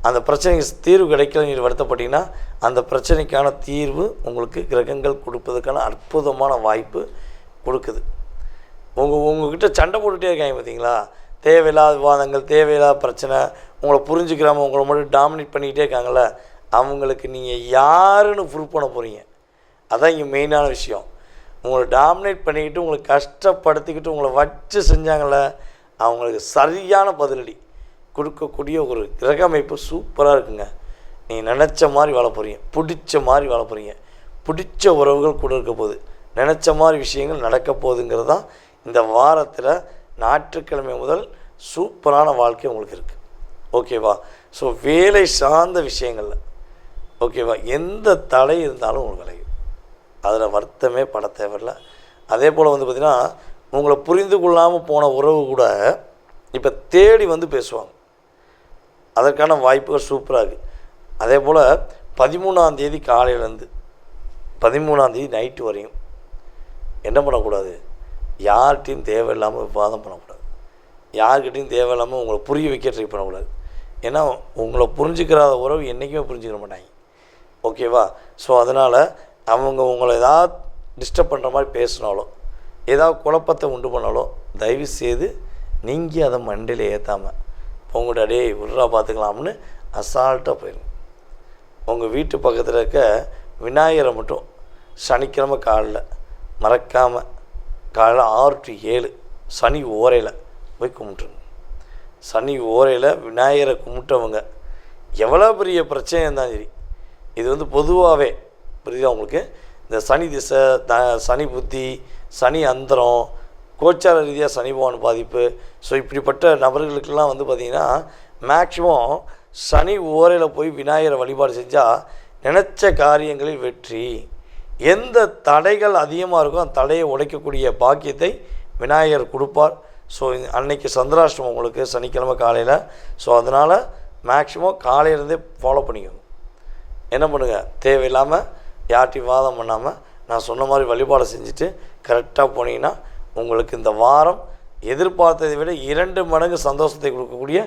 அந்த பிரச்சனைக்கு தீர்வு கிடைக்கல நீங்கள் வருத்தப்பட்டீங்கன்னா, அந்த பிரச்சனைக்கான தீர்வு உங்களுக்கு கிரகங்கள் கொடுப்பதுக்கான அற்புதமான வாய்ப்பு கொடுக்குது. உங்கள்கிட்ட சண்டை போட்டுகிட்டே இருக்காங்க பார்த்தீங்களா, தேவையில்லாத விவாதங்கள், தேவையில்லாத பிரச்சனை, உங்களை புரிஞ்சுக்கிறாமல் உங்களை மட்டும் டாமினேட் பண்ணிக்கிட்டே இருக்காங்கள, அவங்களுக்கு நீங்கள் யாருன்னு ப்ரூவ் பண்ண போகிறீங்க. அதான் இங்கே மெயினான விஷயம். உங்களை டாமினேட் பண்ணிக்கிட்டு உங்களை கஷ்டப்படுத்திக்கிட்டு உங்களை வச்சு செஞ்சாங்கள, அவங்களுக்கு சரியான பதிலடி கொடுக்கக்கூடிய ஒரு கிரக அமைப்பு சூப்பராக இருக்குங்க. நீங்கள் நினச்ச மாதிரி வாழ போகிறீங்க, பிடிச்ச மாதிரி வாழ போகிறீங்க, பிடிச்ச உறவுகள் கூட இருக்க போகுது, நினச்ச மாதிரி விஷயங்கள் நடக்க போகுதுங்கிறது தான் இந்த வாரத்தில் ஞாயிற்றுக்கிழமை முதல் சூப்பரான வாழ்க்கை உங்களுக்கு இருக்குது. ஓகேவா? ஸோ வேலை சார்ந்த விஷயங்களில் ஓகேவா, எந்த தடை இருந்தாலும் உங்களுக்கு விளையும், அதில் வருத்தமே பட தேவையில்லை. அதே போல் வந்து பார்த்திங்கன்னா, உங்களை புரிந்து கொள்ளாமல் போன உறவு கூட இப்போ தேடி வந்து பேசுவாங்க. அதற்கான வாய்ப்புகள் சூப்பராக இருக்குது. அதே போல் 13ஆம் தேதி காலையிலேருந்து 13ஆம் தேதி நைட்டு வரையும் என்ன பண்ணக்கூடாது, யார்கிட்டையும் தேவையில்லாமல் விவாதம் பண்ணக்கூடாது, யார்கிட்டையும் தேவையில்லாமல் உங்களை புரிய வைக்க ட்ரை பண்ணக்கூடாது. ஏன்னா உங்களை புரிஞ்சுக்கிறாத உறவு என்றைக்குமே புரிஞ்சுக்கிற மாட்டாங்க. ஓகேவா? ஸோ அதனால் அவங்க உங்களை ஏதாவது டிஸ்டர்ப் பண்ணுற மாதிரி பேசினாலோ, ஏதாவது குழப்பத்தை உண்டு பண்ணாலோ, தயவு செய்து நீங்கள் அதை மண்டையில் ஏற்றாமல் உங்கள்கிட்ட டே விட்றா பார்த்துக்கலாம்னு அசால்ட்டாக போயிடும். உங்கள் வீட்டு பக்கத்தில் இருக்க விநாயகரை மட்டும் சனிக்கிழமை காலைல மறக்காமல் காலையில் 6 to 7 சனி ஓரையில் போய் கும்பிட்டுருங்க. சனி ஓரையில் விநாயகரை கும்பிட்டவங்க எவ்வளோ பெரிய பிரச்சனை இருந்தாலும் சரி, இது வந்து பொதுவாகவே புரியுதா உங்களுக்கு, இந்த சனி திசை, சனி புத்தி, சனி அந்தரம், கோச்சார ரீதியாக சனி பகவான் பாதிப்பு, ஸோ இப்படிப்பட்ட நபர்களுக்கெல்லாம் வந்து பார்த்திங்கன்னா மேக்ஸிமம் சனி ஓரையில் போய் விநாயகரை வழிபாடு செஞ்சால் நினச்ச காரியங்களில் வெற்றி. எந்த தடைகள் அதிகமாக இருக்கோ அந்த தடையை உடைக்கக்கூடிய பாக்கியத்தை விநாயகர் கொடுப்பார். ஸோ அன்னைக்கு சந்திராஷ்டமம் உங்களுக்கு சனிக்கிழமை காலையில். ஸோ அதனால் மேக்ஸிமம் காலையிலேருந்தே ஃபாலோ பண்ணிக்கோங்க. என்ன பண்ணுங்கள், தேவையில்லாமல் யார்ட்டையும் வாதம் பண்ணாமல் நான் சொன்ன மாதிரி வழிபாடு செஞ்சுட்டு கரெக்டாக போனீங்கன்னா உங்களுக்கு இந்த வாரம் எதிர்பார்த்ததை விட 2 மடங்கு சந்தோஷத்தை கொடுக்கக்கூடிய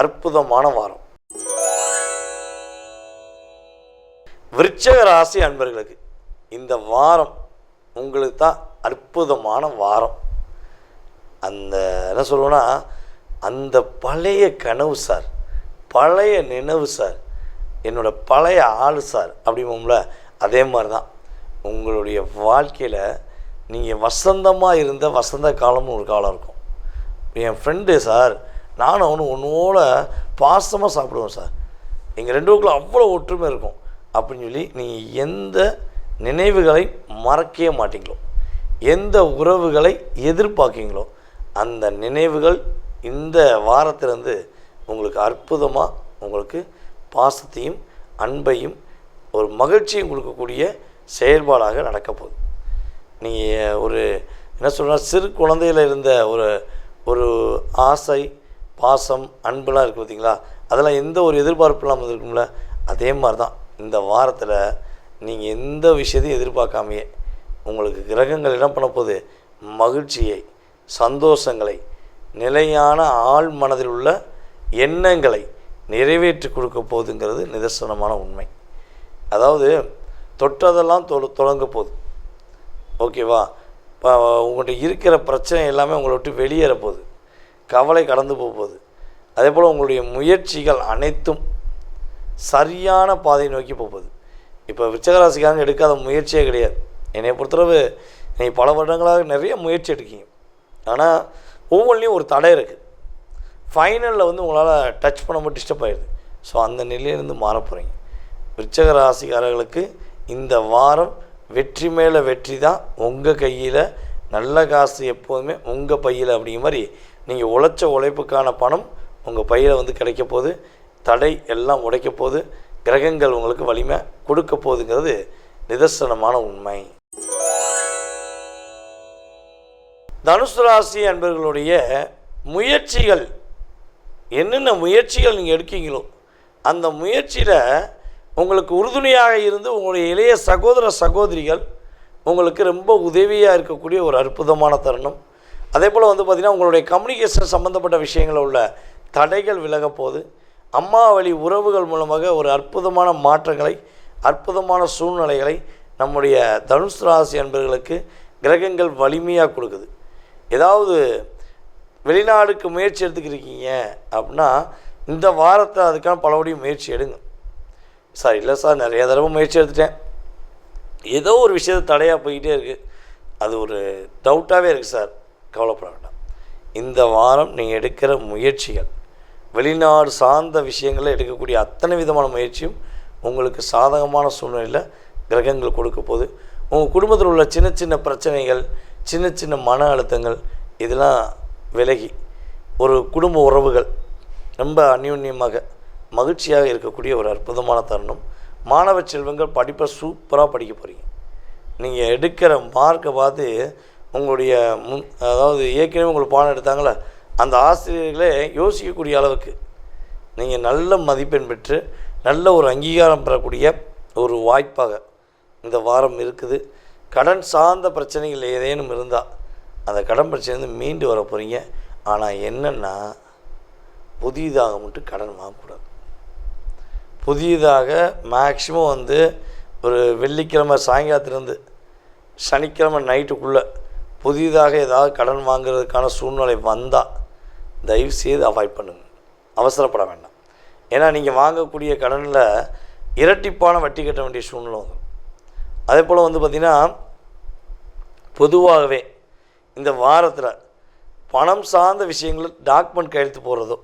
அற்புதமான வாரம். விருச்சிக ராசி அன்பர்களுக்கு இந்த வாரம் உங்களுக்கு தான் அற்புதமான வாரம். அந்த என்ன சொல்லுவோன்னா, அந்த பழைய கனவு சார், பழைய நினைவு சார், என்னோடய பழைய ஆள் சார் அப்படிம்போம்ல, அதே மாதிரி தான் உங்களுடைய வாழ்க்கையில் நீங்கள் வசந்தமாக இருந்த வசந்த காலம்னு ஒரு காலம் இருக்கும். என் ஃப்ரெண்டு சார், நானும் அவனு ஒன்றோட பாசமாக சாப்பிடுவோம் சார், எங்கள் 2 பேருக்குள்ள அவ்வளோ ஒற்றுமை இருக்கும் அப்படின்னு சொல்லி நீங்கள் எந்த நினைவுகளை மறக்கவே மாட்டீங்களோ, எந்த உறவுகளை எதிர்பார்க்கீங்களோ, அந்த நினைவுகள் இந்த வாரத்திலேருந்து உங்களுக்கு அற்புதமாக உங்களுக்கு பாசத்தையும் அன்பையும் ஒரு மகிழ்ச்சியும் கொடுக்கக்கூடிய செயல்பாடாக நடக்க போகுது. நீங்கள் ஒரு என்ன சொல்கிறா, சிறு குழந்தையில் இருந்த ஒரு ஆசை, பாசம், அன்புலாம் இருக்குது பார்த்தீங்களா, அதெல்லாம் எந்த ஒரு எதிர்பார்ப்பு இல்லாமல் இருக்கும்ல, அதே மாதிரி தான் இந்த வாரத்தில் நீங்கள் எந்த விஷயத்தையும் எதிர்பார்க்காமையே உங்களுக்கு கிரகங்கள் என்ன பண்ண போகுது, மகிழ்ச்சியை, சந்தோஷங்களை, நிலையான ஆழ் மனதில் உள்ள எண்ணங்களை நிறைவேற்றி கொடுக்க போகுதுங்கிறது நிதர்சனமான உண்மை. அதாவது தொட்டதெல்லாம் தொடங்க போகுது. ஓகேவா? இப்போ உங்கள்கிட்ட இருக்கிற பிரச்சனை எல்லாமே உங்களை விட்டு வெளியேற போகுது, கவலை கடந்து போகுது. அதே போல் உங்களுடைய முயற்சிகள் அனைத்தும் சரியான பாதையை நோக்கி போகுது. இப்போ விருச்சிகராசிக்காரங்க எடுக்காத முயற்சியே கிடையாது. என்னை பொறுத்தளவு நீங்கள் பல வருடங்களாக நிறைய முயற்சி எடுக்கீங்க, ஆனால் ஒவ்வொன்றிலையும் ஒரு தடை இருக்குது. ஃபைனலில் வந்து உங்களால் டச் பண்ணும்போது டிஸ்டர்ப் ஆகிடுது. ஸோ அந்த நிலையிலேருந்து மாற போகிறீங்க. விருச்சிக ராசிக்காரர்களுக்கு இந்த வாரம் வெற்றி மேலே வெற்றி தான் உங்கள் கையில். நல்ல காசு எப்போதுமே உங்கள் பையில் அப்படிங்கிற மாதிரி நீங்கள் உழைச்ச உழைப்புக்கான பணம் உங்கள் பையில் வந்து கிடைக்க போகுது. தடை எல்லாம் உடைக்க போகுது. கிரகங்கள் உங்களுக்கு வலிமை கொடுக்க போகுதுங்கிறது நிதர்சனமான உண்மை. தனுசு ராசி அன்பர்களுடைய முயற்சிகள், என்னென்ன முயற்சிகள் நீங்கள் எடுக்கீங்களோ அந்த முயற்சியில் உங்களுக்கு உறுதுணையாக இருந்து உங்களுடைய இளைய சகோதர சகோதரிகள் உங்களுக்கு ரொம்ப உதவியாக இருக்கக்கூடிய ஒரு அற்புதமான தருணம். அதே போல் வந்து பார்த்திங்கன்னா உங்களுடைய கம்யூனிகேஷன் சம்மந்தப்பட்ட விஷயங்களில் உள்ள தடைகள் விலக போது அம்மா வழி உறவுகள் மூலமாக ஒரு அற்புதமான மாற்றங்களை, அற்புதமான சூழ்நிலைகளை நம்முடைய தனுசு ராசி அன்பர்களுக்கு கிரகங்கள் வலிமையாக கொடுக்குது. ஏதாவது வெளிநாடுக்கு முயற்சி எடுத்துக்கிருக்கீங்க அப்படின்னா இந்த வாரத்தை அதுக்கான பலபடியும் முயற்சி எடுங்க. சார் இல்லை சார் நிறைய தடவை முயற்சி எடுத்துட்டேன், ஏதோ ஒரு விஷயத்தை தடையாக போய்கிட்டே இருக்குது, அது ஒரு டவுட்டாகவே இருக்குது சார், கவலைப்பட வேண்டாம். இந்த வாரம் நீங்கள் எடுக்கிற முயற்சிகள், வெளிநாடு சார்ந்த விஷயங்களில் எடுக்கக்கூடிய அத்தனை விதமான முயற்சியும் உங்களுக்கு சாதகமான சூழ்நிலையில் கிரகங்கள் கொடுக்க போது உங்கள் குடும்பத்தில் உள்ள சின்ன சின்ன பிரச்சனைகள், சின்ன சின்ன மன அழுத்தங்கள் இதெல்லாம் விலகி ஒரு குடும்ப உறவுகள் ரொம்ப அந்யோன்யமாக மகிழ்ச்சியாக இருக்கக்கூடிய ஒரு அற்புதமான தருணம். மாணவ செல்வங்கள் படிப்பை சூப்பராக படிக்க போகிறீங்க. நீங்கள் எடுக்கிற மார்க்கை பார்த்து உங்களுடைய அதாவது ஏற்கனவே உங்களுக்கு பாடம் எடுத்தாங்களே அந்த ஆசிரியர்களே யோசிக்கக்கூடிய அளவுக்கு நீங்கள் நல்ல மதிப்பெண் பெற்று நல்ல ஒரு அங்கீகாரம் பெறக்கூடிய ஒரு வாய்ப்பாக இந்த வாரம் இருக்குது. கடன் சார்ந்த பிரச்சனைகள் ஏதேனும் இருந்தால் அந்த கடன் பிரச்சனைலேருந்து மீண்டு வர போகிறீங்க. ஆனால் என்னென்னா புதிதாக மட்டும் கடன் வாங்கக்கூடாது. புதியதாக மேக்ஸிமம் வந்து ஒரு வெள்ளிக்கிழமை சாயங்காலத்துலேருந்து சனிக்கிழமை நைட்டுக்குள்ளே புதிதாக ஏதாவது கடன் வாங்குறதுக்கான சூழ்நிலை வந்தால் தயவு செய்து அவாய்ட் பண்ணுங்கள், அவசரப்பட வேண்டாம். ஏன்னா நீங்கள் வாங்கக்கூடிய கடனில் இரட்டிப்பான வட்டி கட்ட வேண்டிய சூழ்நிலை வரும். அதே போல் வந்து பார்த்திங்கன்னா பொதுவாகவே இந்த வாரத்தில் பணம் சார்ந்த விஷயங்களில் டாக்குமெண்ட் கையெழுத்து போடுறதோ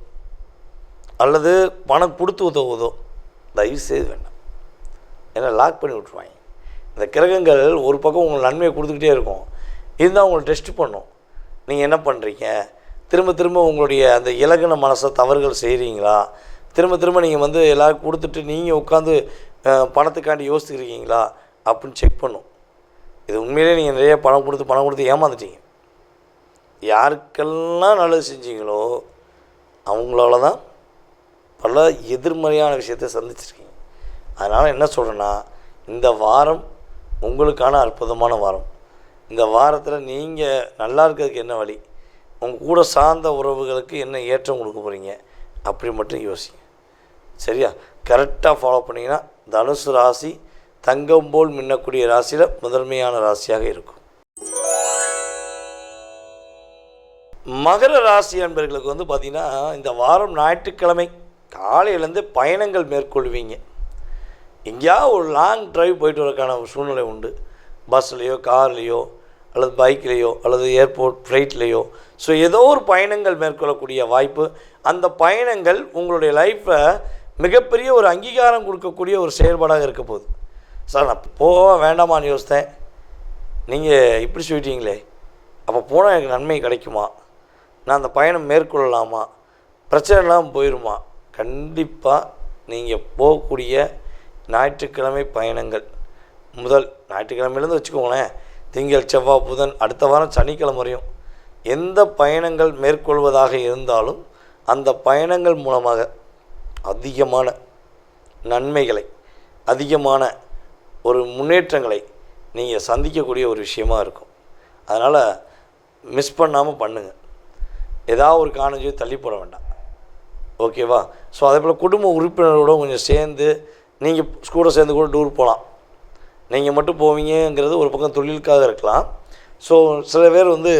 அல்லது பணம் கொடுத்து உதவுவதோ தயவு செய்து வேண்டாம். ஏன்னா லாக் பண்ணி விட்ருவாங்க. இந்த கிரகங்கள் ஒரு பக்கம் உங்களுக்கு நன்மையை கொடுத்துக்கிட்டே இருக்கும், இருந்தால் உங்களை டெஸ்ட் பண்ணும். நீங்கள் என்ன பண்ணுறீங்க, திரும்ப திரும்ப உங்களுடைய அந்த இலகுன மனசை தவறுகள் செய்கிறீங்களா, திரும்ப திரும்ப நீங்கள் வந்து எல்லோரும் கொடுத்துட்டு நீங்கள் உட்காந்து பணத்துக்காண்டி யோசிச்சுருக்கீங்களா அப்படின்னு செக் பண்ணும். இது உண்மையிலே நீங்கள் நிறைய பணம் கொடுத்து ஏமாந்துட்டீங்க. யாருக்கெல்லாம் நல்லது செஞ்சீங்களோ அவங்களால தான் பல எதிர்மறையான விஷயத்தை சந்திச்சிருக்கீங்க. அதனால் என்ன சொல்கிறேன்னா, இந்த வாரம் உங்களுக்கான அற்புதமான வாரம். இந்த வாரத்தில் நீங்கள் நல்லா இருக்கிறதுக்கு என்ன வழி, உங்கள் கூட சார்ந்த உறவுகளுக்கு என்ன ஏற்றம் கொடுக்க போகிறீங்க அப்படி மட்டும் யோசிங்க. சரியா? கரெக்டாக ஃபாலோ பண்ணிங்கன்னா தனுசு ராசி தங்கம் போல் மின்னக்கூடிய ராசியில் முதன்மையான ராசியாக இருக்கும். மகர ராசி அன்பர்களுக்கு வந்து பார்த்திங்கன்னா இந்த வாரம் ஞாயிற்றுக்கிழமை காலையிலேருந்து பயணங்கள் மேற்கொள்வீங்க. எங்கேயாவது ஒரு லாங் ட்ரைவ் போயிட்டு வரக்கான ஒரு சூழ்நிலை உண்டு. பஸ்லேயோ கார்லேயோ அல்லது பைக்லேயோ அல்லது ஏர்போர்ட் ஃப்ளைட்லேயோ. ஸோ ஏதோ ஒரு பயணங்கள் மேற்கொள்ளக்கூடிய வாய்ப்பு. அந்த பயணங்கள் உங்களுடைய லைஃப்பை மிகப்பெரிய ஒரு அங்கீகாரம் கொடுக்கக்கூடிய ஒரு செயல்பாடாக இருக்க போகுது. சார் நான் போக வேண்டாமான்னு யோசித்தேன், நீங்கள் இப்படி சொல்லிட்டீங்களே, அப்போ போனால் எனக்கு நன்மை கிடைக்குமா, நான் அந்த பயணம் மேற்கொள்ளலாமா, பிரச்சனை இல்லாமல் போயிடுமா? கண்டிப்பாக நீங்கள் போகக்கூடிய ஞாயிற்றுக்கிழமை பயணங்கள் முதல் ஞாயிற்றுக்கிழமையிலேருந்து வச்சுக்கோங்களேன், திங்கள் செவ்வாய் புதன் அடுத்த வாரம் சனிக்கிழமை வரையும் எந்த பயணங்கள் மேற்கொள்வதாக இருந்தாலும் அந்த பயணங்கள் மூலமாக அதிகமான நன்மைகளை, அதிகமான ஒரு முன்னேற்றங்களை நீங்கள் சந்திக்கக்கூடிய ஒரு விஷயமாக இருக்கும். அதனால் மிஸ் பண்ணாமல் பண்ணுங்கள். ஏதாவது ஒரு காரணம் தள்ளி போட வேண்டாம். ஓகேவா? ஸோ அதே போல் குடும்ப உறுப்பினரோட கொஞ்சம் சேர்ந்து நீங்கள் கூட சேர்ந்து கூட டூர் போகலாம். நீங்கள் மட்டும் போவீங்கிறது ஒரு பக்கம் தொழிலுக்காக இருக்கலாம். ஸோ சில பேர் வந்து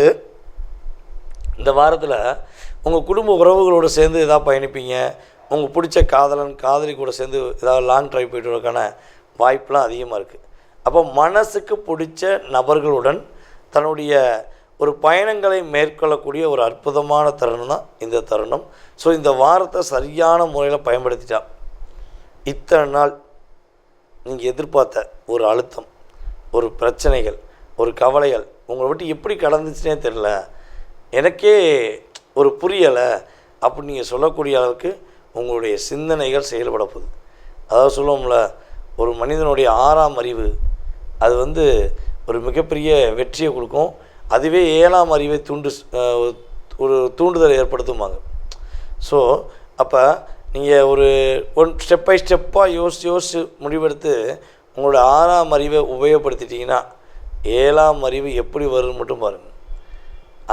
இந்த வாரத்தில் உங்கள் குடும்ப உறவுகளோடு சேர்ந்து எதாவது பயணிப்பீங்க. உங்கள் பிடிச்ச காதலன் காதலி கூட சேர்ந்து ஏதாவது லாங் ட்ரைவ் போய்ட்டு வரக்கான வாய்ப்பெலாம் அதிகமாக இருக்குது. அப்போ மனசுக்கு பிடிச்ச நபர்களுடன் தன்னுடைய ஒரு பயணங்களை மேற்கொள்ளக்கூடிய ஒரு அற்புதமான தருணம் தான் இந்த தருணம். ஸோ இந்த வாரத்தை சரியான முறையில் பயன்படுத்திட்டா இத்தனை நாள் நீங்கள் எதிர்பார்த்த ஒரு அழுத்தம், ஒரு பிரச்சனைகள், ஒரு கவலைகள் உங்களை விட்டு எப்படி கடந்துச்சுனே தெரில, எனக்கே ஒரு புரியலை அப்படின்னு நீங்கள் சொல்லக்கூடிய அளவுக்கு உங்களுடைய சிந்தனைகள் செயல்பட போகுது. அதாவது சொல்லுவோம்ல, ஒரு மனிதனுடைய 6ஆம் அறிவு அது வந்து ஒரு மிகப்பெரிய வெற்றியை கொடுக்கும். அதுவே 7ஆம் அறிவை ஒரு தூண்டுதலை ஏற்படுத்துவாங்க. ஸோ அப்போ நீங்கள் ஒரு ஸ்டெப் பை ஸ்டெப்பாக யோசித்து முடிவெடுத்து உங்களோட 6ஆம் அறிவை உபயோகப்படுத்திட்டிங்கன்னா 7ஆம் அறிவு எப்படி வரும்னு மட்டும் பாருங்கள்.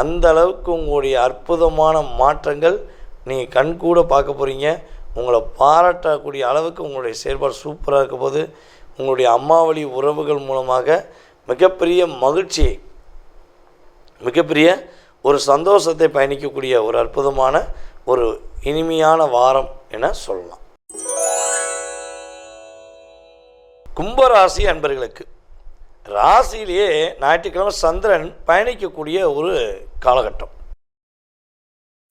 அந்த அளவுக்கு உங்களுடைய அற்புதமான மாற்றங்கள் நீங்கள் கண்கூட பார்க்க போகிறீங்க. உங்களை பாராட்டக்கூடிய அளவுக்கு உங்களுடைய செயல்பாடு சூப்பராக இருக்க போது. உங்களுடைய அம்மாவளி உறவுகள் மூலமாக மிகப்பெரிய மகிழ்ச்சியை, மிகப்பெரிய ஒரு சந்தோஷத்தை பயணிக்கக்கூடிய ஒரு அற்புதமான ஒரு இனிமையான வாரம் என சொல்லலாம். கும்பராசி அன்பர்களுக்கு ராசியிலேயே ஞாயிற்றுக்கிழமை சந்திரன் பயணிக்கக்கூடிய ஒரு காலகட்டம்.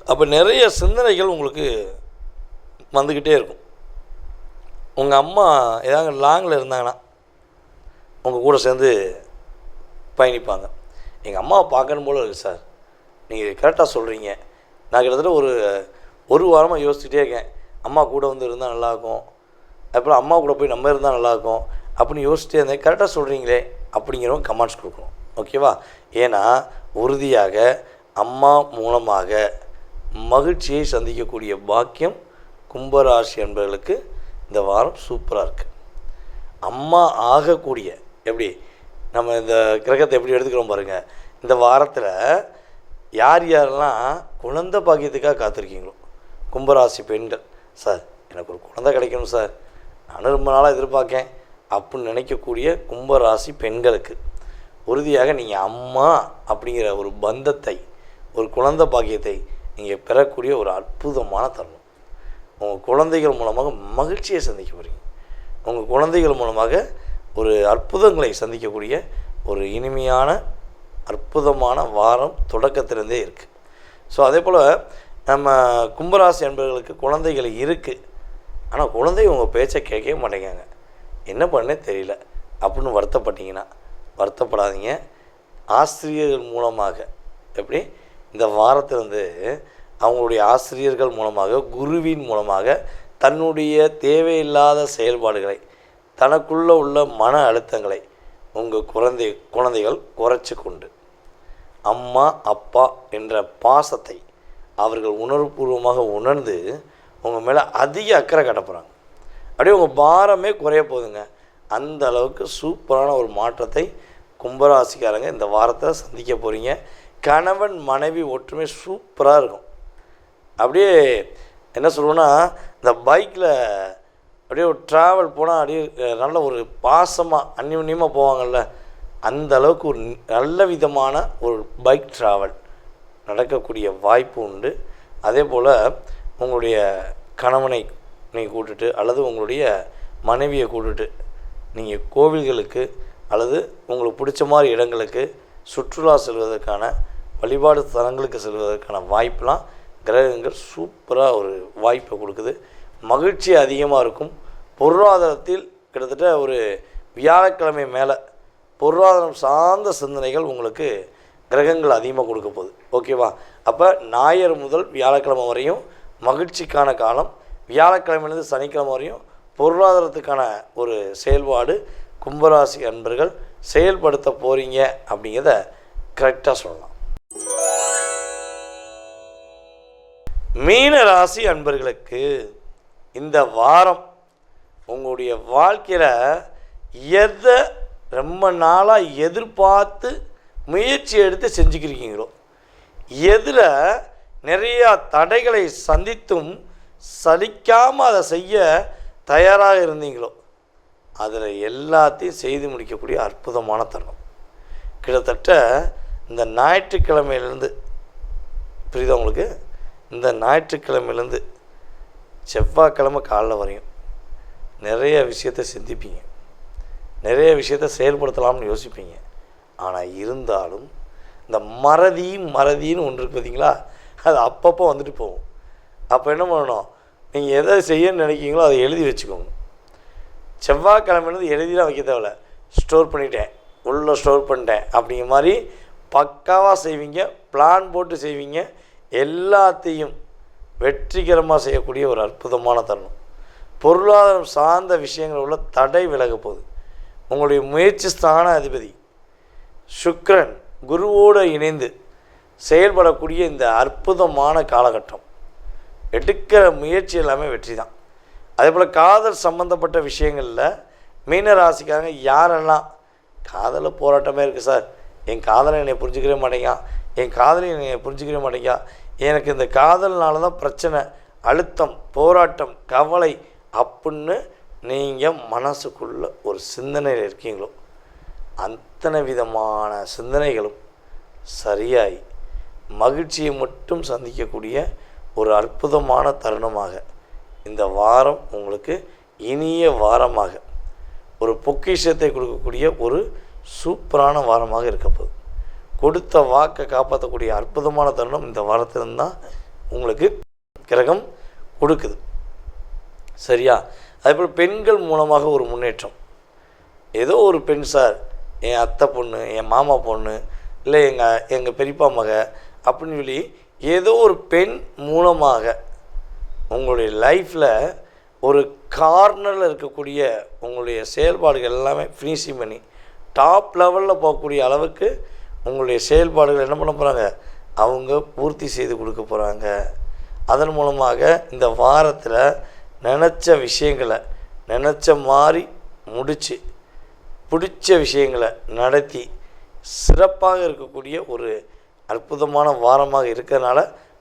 அப்போ நிறைய சிந்தனைகள் உங்களுக்கு வந்துக்கிட்டே இருக்கும். உங்கள் அம்மா ஏதாவது லாங்கில் இருந்தாங்கன்னா உங்கள் கூட சேர்ந்து பயணிப்பாங்க. எங்கள் அம்மாவை பார்க்கணும் போல இருக்குது சார், நீங்கள் கரெக்டாக சொல்கிறீங்க. நான் கிட்டத்தட்ட ஒரு வாரமாக யோசிச்சுட்டே இருக்கேன், அம்மா கூட வந்து இருந்தால் நல்லாயிருக்கும், அப்புறம் அம்மா கூட போய் நம்ம இருந்தால் நல்லாயிருக்கும் அப்படின்னு யோசிச்சுட்டே இருந்தேன். கரெக்டாக சொல்கிறீங்களே அப்படிங்கிறவங்க கமெண்ட்ஸ் கொடுக்கணும், ஓகேவா? ஏன்னா உறுதியாக அம்மா மூலமாக மகிழ்ச்சியை சந்திக்கக்கூடிய பாக்கியம் கும்பராசி என்பவர்களுக்கு இந்த வாரம் சூப்பராக இருக்குது. அம்மா ஆகக்கூடிய எப்படி நம்ம இந்த கிரகத்தை எப்படி எடுத்துக்கிறோம் பாருங்கள். இந்த வாரத்தில் யார் யாரெல்லாம் குழந்தை பாக்கியத்துக்காக காத்திருக்கீங்களோ, கும்பராசி பெண்கள், சார் எனக்கு ஒரு குழந்தை கிடைக்கணும் சார், நானும் ரொம்ப நாளாக எதிர்பார்க்கேன் அப்படின்னு நினைக்கக்கூடிய கும்பராசி பெண்களுக்கு உறுதியாக நீங்கள் அம்மா அப்படிங்கிற ஒரு பந்தத்தை, ஒரு குழந்தை பாக்கியத்தை நீங்கள் பெறக்கூடிய ஒரு அற்புதமான தருணம். உங்கள் குழந்தைகள் மூலமாக மகிழ்ச்சியை சந்திக்க போகிறீங்க. உங்கள் குழந்தைகள் மூலமாக ஒரு அற்புதங்களை சந்திக்கக்கூடிய ஒரு இனிமையான அற்புதமான வாரம் தொடக்கத்திலேருந்தே இருக்குது. ஸோ அதே போல் நம்ம கும்பராசி என்பவர்களுக்கு குழந்தைகள் இருக்குது, ஆனால் குழந்தை உங்கள் பேச்சை கேட்கவே மாட்டேங்காங்க, என்ன பண்ணே தெரியல அப்படின்னு வருத்தப்பட்டீங்கன்னா வருத்தப்படாதீங்க. ஆசிரியர்கள் மூலமாக எப்படி இந்த வாரத்திலிருந்து அவங்களுடைய ஆசிரியர்கள் மூலமாக, குருவின் மூலமாக தன்னுடைய தேவையில்லாத செயல்பாடுகளை, தனக்குள்ளே உள்ள மன அழுத்தங்களை உங்கள் குழந்தைகள் குறைச்சி கொண்டு அம்மா அப்பா என்ற பாசத்தை அவர்கள் உணர்வுபூர்வமாக உணர்ந்து உங்கள் மேலே அதிக அக்கறை காட்டப்போகிறாங்க. அப்படியே உங்கள் பாரமே குறைய போகுதுங்க. அந்த அளவுக்கு சூப்பரான ஒரு மாற்றத்தை கும்பராசிக்காரங்க இந்த வாரத்தில் சந்திக்க போகிறீங்க. கணவன் மனைவி ஒற்றுமை சூப்பராக இருக்கும். அப்படியே என்ன சொல்லுவோன்னா, இந்த பைக்கில் அப்படியே ஒரு ட்ராவல் போனால் அப்படியே நல்ல ஒரு பாசமாக அந்யோன்யமாக போவாங்கள்ல, அந்த அளவுக்கு ஒரு நல்ல விதமான ஒரு பைக் ட்ராவல் நடக்கக்கூடிய வாய்ப்பு உண்டு. அதே போல் உங்களுடைய கணவனை நீங்கள் கூட்டுட்டு அல்லது உங்களுடைய மனைவியை கூட்டுட்டு நீங்கள் கோவில்களுக்கு அல்லது உங்களுக்கு பிடிச்ச மாதிரி இடங்களுக்கு சுற்றுலா செல்வதற்கான, வழிபாடு தலங்களுக்கு செல்வதற்கான வாய்ப்பெலாம் கிரகங்கள் சூப்பராக ஒரு வாய்ப்பை கொடுக்குது. மகிழ்ச்சி அதிகமாக இருக்கும். பொருளாதாரத்தில் கிட்டத்தட்ட ஒரு வியாழக்கிழமை மேலே பொருளாதாரம் சார்ந்த சிந்தனைகள் உங்களுக்கு கிரகங்கள் அதிகமாக கொடுக்க போகுது, ஓகேவா? அப்போ ஞாயிறு முதல் வியாழக்கிழமை வரையும் மகிழ்ச்சிக்கான காலம், வியாழக்கிழமையிலேருந்து சனிக்கிழமை வரையும் பொருளாதாரத்துக்கான ஒரு செயல்பாடு கும்பராசி அன்பர்கள் செயல்படுத்த போகிறீங்க அப்படிங்கிறத கரெக்டாக சொல்லலாம். மீன ராசி அன்பர்களுக்கு இந்த வாரம் உங்களுடைய வாழ்க்கையில் எதை ரொம்ப நாளாக எதிர்பார்த்து முயற்சி எடுத்து செஞ்சுக்கிறீங்களோ, எதில் நிறையா தடைகளை சந்தித்தும் சலிக்காமல் அதை செய்ய தயாராக இருந்தீங்களோ, அதில் எல்லாத்தையும் செய்து முடிக்கக்கூடிய அற்புதமான தருணம். கிட்டத்தட்ட இந்த ஞாயிற்றுக்கிழமையிலேருந்து, புரியுதா உங்களுக்கு, இந்த ஞாயிற்றுக்கிழமையிலேருந்து செவ்வாய்க்கிழமை காலைல வரையும் நிறைய விஷயத்தை சிந்திப்பீங்க, நிறைய விஷயத்தை செயல்படுத்தலாம்னு யோசிப்பீங்க. ஆனால் இருந்தாலும் இந்த மறதின்னு ஒன்று இருக்குது பார்த்தீங்களா, அது அப்பப்போ வந்துட்டு போகும். அப்போ என்ன பண்ணணும், நீங்கள் எதை செய்யணும்னு நினைக்கிங்களோ அதை எழுதி வச்சுக்கோங்க. செவ்வாய்க்கிழமையிலேருந்து எழுதிலாம் வைக்க தேவையில்ல, ஸ்டோர் பண்ணிட்டேன், உள்ளே ஸ்டோர் பண்ணிட்டேன் அப்படிங்கிற மாதிரி பக்காவாக செய்வீங்க, பிளான் போட்டு செய்வீங்க. எல்லாத்தையும் வெற்றிகரமாக செய்யக்கூடிய ஒரு அற்புதமான தருணம். பொருளாதாரம் சார்ந்த விஷயங்கள் உள்ள தடை விலக போகுது. உங்களுடைய முயற்சி ஸ்தான அதிபதி சுக்கிரன் குருவோடு இணைந்து செயல்படக்கூடிய இந்த அற்புதமான காலகட்டம். எடுக்கிற முயற்சி எல்லாமே வெற்றி தான். அதே போல் காதல் சம்பந்தப்பட்ட விஷயங்களில் மீன ராசிக்காரங்க யாரெல்லாம் காதலில் போராட்டமே இருக்குது சார், என் காதலை என்னை புரிஞ்சுக்கவே மாட்டேங்கான், என் காதலையை நீங்கள் புரிஞ்சுக்கவே மாட்டேங்க, எனக்கு இந்த காதல்னால தான் பிரச்சனை, அழுத்தம், போராட்டம், கவலை அப்படின்னு நீங்கள் மனசுக்குள்ளே ஒரு சிந்தனையில் இருக்கீங்களோ, அத்தனை விதமான சிந்தனைகளும் சரியாகி மகிழ்ச்சியை மட்டும் சந்திக்கக்கூடிய ஒரு அற்புதமான தருணமாக இந்த வாரம் உங்களுக்கு இனிய வாரமாக, ஒரு பொக்கிஷத்தை கொடுக்கக்கூடிய ஒரு சூப்பரான வாரமாக இருக்க போகுது. கொடுத்த வாக்கை காப்பாற்றக்கூடிய அற்புதமான தருணம் இந்த வாரத்தில்தான் உங்களுக்கு கிரகம் கொடுக்குது. சரியா? அதேபோல் பெண்கள் மூலமாக ஒரு முன்னேற்றம். ஏதோ ஒரு பெண், சார் என் அத்தை பொண்ணு, என் மாமா பொண்ணு, இல்லை எங்கள் பெரியப்பா மக அப்படின்னு சொல்லி ஏதோ ஒரு பெண் மூலமாக உங்களுடைய லைஃப்பில் ஒரு கார்னரில் இருக்கக்கூடிய உங்களுடைய செயல்பாடுகள் எல்லாமே ஃபினிஷிங் பண்ணி டாப் லெவலில் போகக்கூடிய அளவுக்கு உங்களுடைய செயல்பாடுகள் என்ன பண்ண போகிறாங்க, அவங்க பூர்த்தி செய்து கொடுக்க போகிறாங்க. அதன் மூலமாக இந்த வாரத்தில் நினச்ச விஷயங்களை நினச்ச மாதிரி முடித்து பிடிச்ச விஷயங்களை நடத்தி சிறப்பாக இருக்கக்கூடிய ஒரு அற்புதமான வாரமாக இருக்கிறதுனால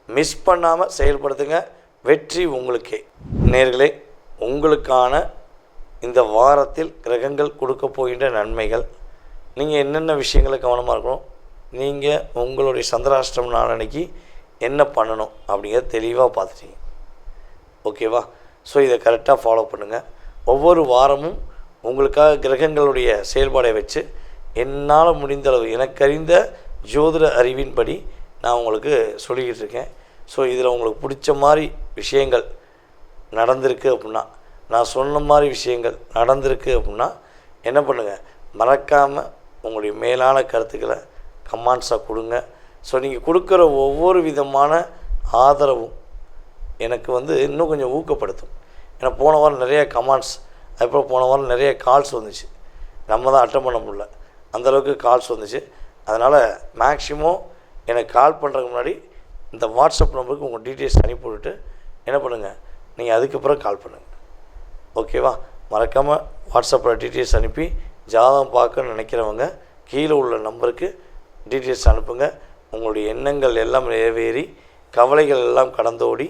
மிஸ் பண்ணாமல் செயல்படுத்துங்க. வெற்றி உங்களுக்கே. நேயர்களே, உங்களுக்கான இந்த வாரத்தில் கிரகங்கள் கொடுக்க போகின்ற நன்மைகள், நீங்கள் என்னென்ன விஷயங்களை கவனமாக இருக்கணும், நீங்கள் உங்களுடைய சந்திராஷ்டம நாள் அன்னைக்கு என்ன பண்ணணும் அப்படிங்கிறத தெளிவாக பார்த்துட்டீங்க. ஓகேவா? ஸோ இதை கரெக்டாக ஃபாலோ பண்ணுங்கள். ஒவ்வொரு வாரமும் உங்களுக்காக கிரகங்களுடைய செயல்பாடை வச்சு என்னால் முடிந்தளவு எனக்கறிந்த ஜோதிட அறிவின்படி நான் உங்களுக்கு சொல்லிக்கிட்டு இருக்கேன். ஸோ இதில் உங்களுக்கு பிடிச்ச மாதிரி விஷயங்கள் நடந்திருக்கு அப்படின்னா, நான் சொன்ன மாதிரி விஷயங்கள் நடந்திருக்கு அப்படின்னா என்ன பண்ணுங்கள், மறக்காமல் உங்களுடைய மேலான கருத்துக்களை கமெண்ட்ஸாக கொடுங்க. ஸோ நீங்கள் கொடுக்குற ஒவ்வொரு விதமான ஆதரவும் எனக்கு இன்னும் கொஞ்சம் ஊக்கப்படுத்தும். ஏன்னா போன வாரம் நிறைய கமெண்ட்ஸ், அதுக்கப்புறம் போன வாரம் நிறைய கால்ஸ் வந்துச்சு, நம்ம தான் அட்டன் பண்ண முடியல, அந்தளவுக்கு கால்ஸ் வந்துச்சு. அதனால் மேக்ஸிமம் எனக்கு கால் பண்ணுறதுக்கு முன்னாடி இந்த வாட்ஸ்அப் நம்பருக்கு உங்கள் டீட்டெயில்ஸ் அனுப்பி விட்டுட்டு என்ன பண்ணுங்கள், நீங்கள் அதுக்கப்புறம் கால் பண்ணுங்கள். ஓகேவா? மறக்காமல் வாட்ஸ்அப்பில் டீட்டெயில்ஸ் அனுப்பி ஜாதகம் பார்க்க நினைக்கிறவங்க கீழே உள்ள நம்பருக்கு டீட்டெயில்ஸ் அனுப்புங்க. உங்களுடைய எண்ணங்கள் எல்லாம் நிறைவேறி கவலைகள் எல்லாம் கடந்தோடி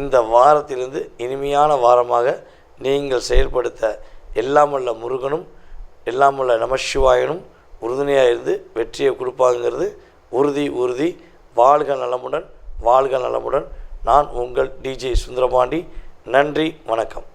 இந்த வாரத்திலிருந்து இனிமையான வாரமாக நீங்கள் செயல்படுத்த எல்லாமல்ல முருகனும் எல்லாமல்ல நமசிவாயனும் உறுதுணையாக இருந்து வெற்றியை கொடுப்பாங்கிறது உறுதி. வாழ்க நலமுடன், வாழ்க நலமுடன். நான் உங்கள் டிஜே சுந்தரபாண்டி. நன்றி, வணக்கம்.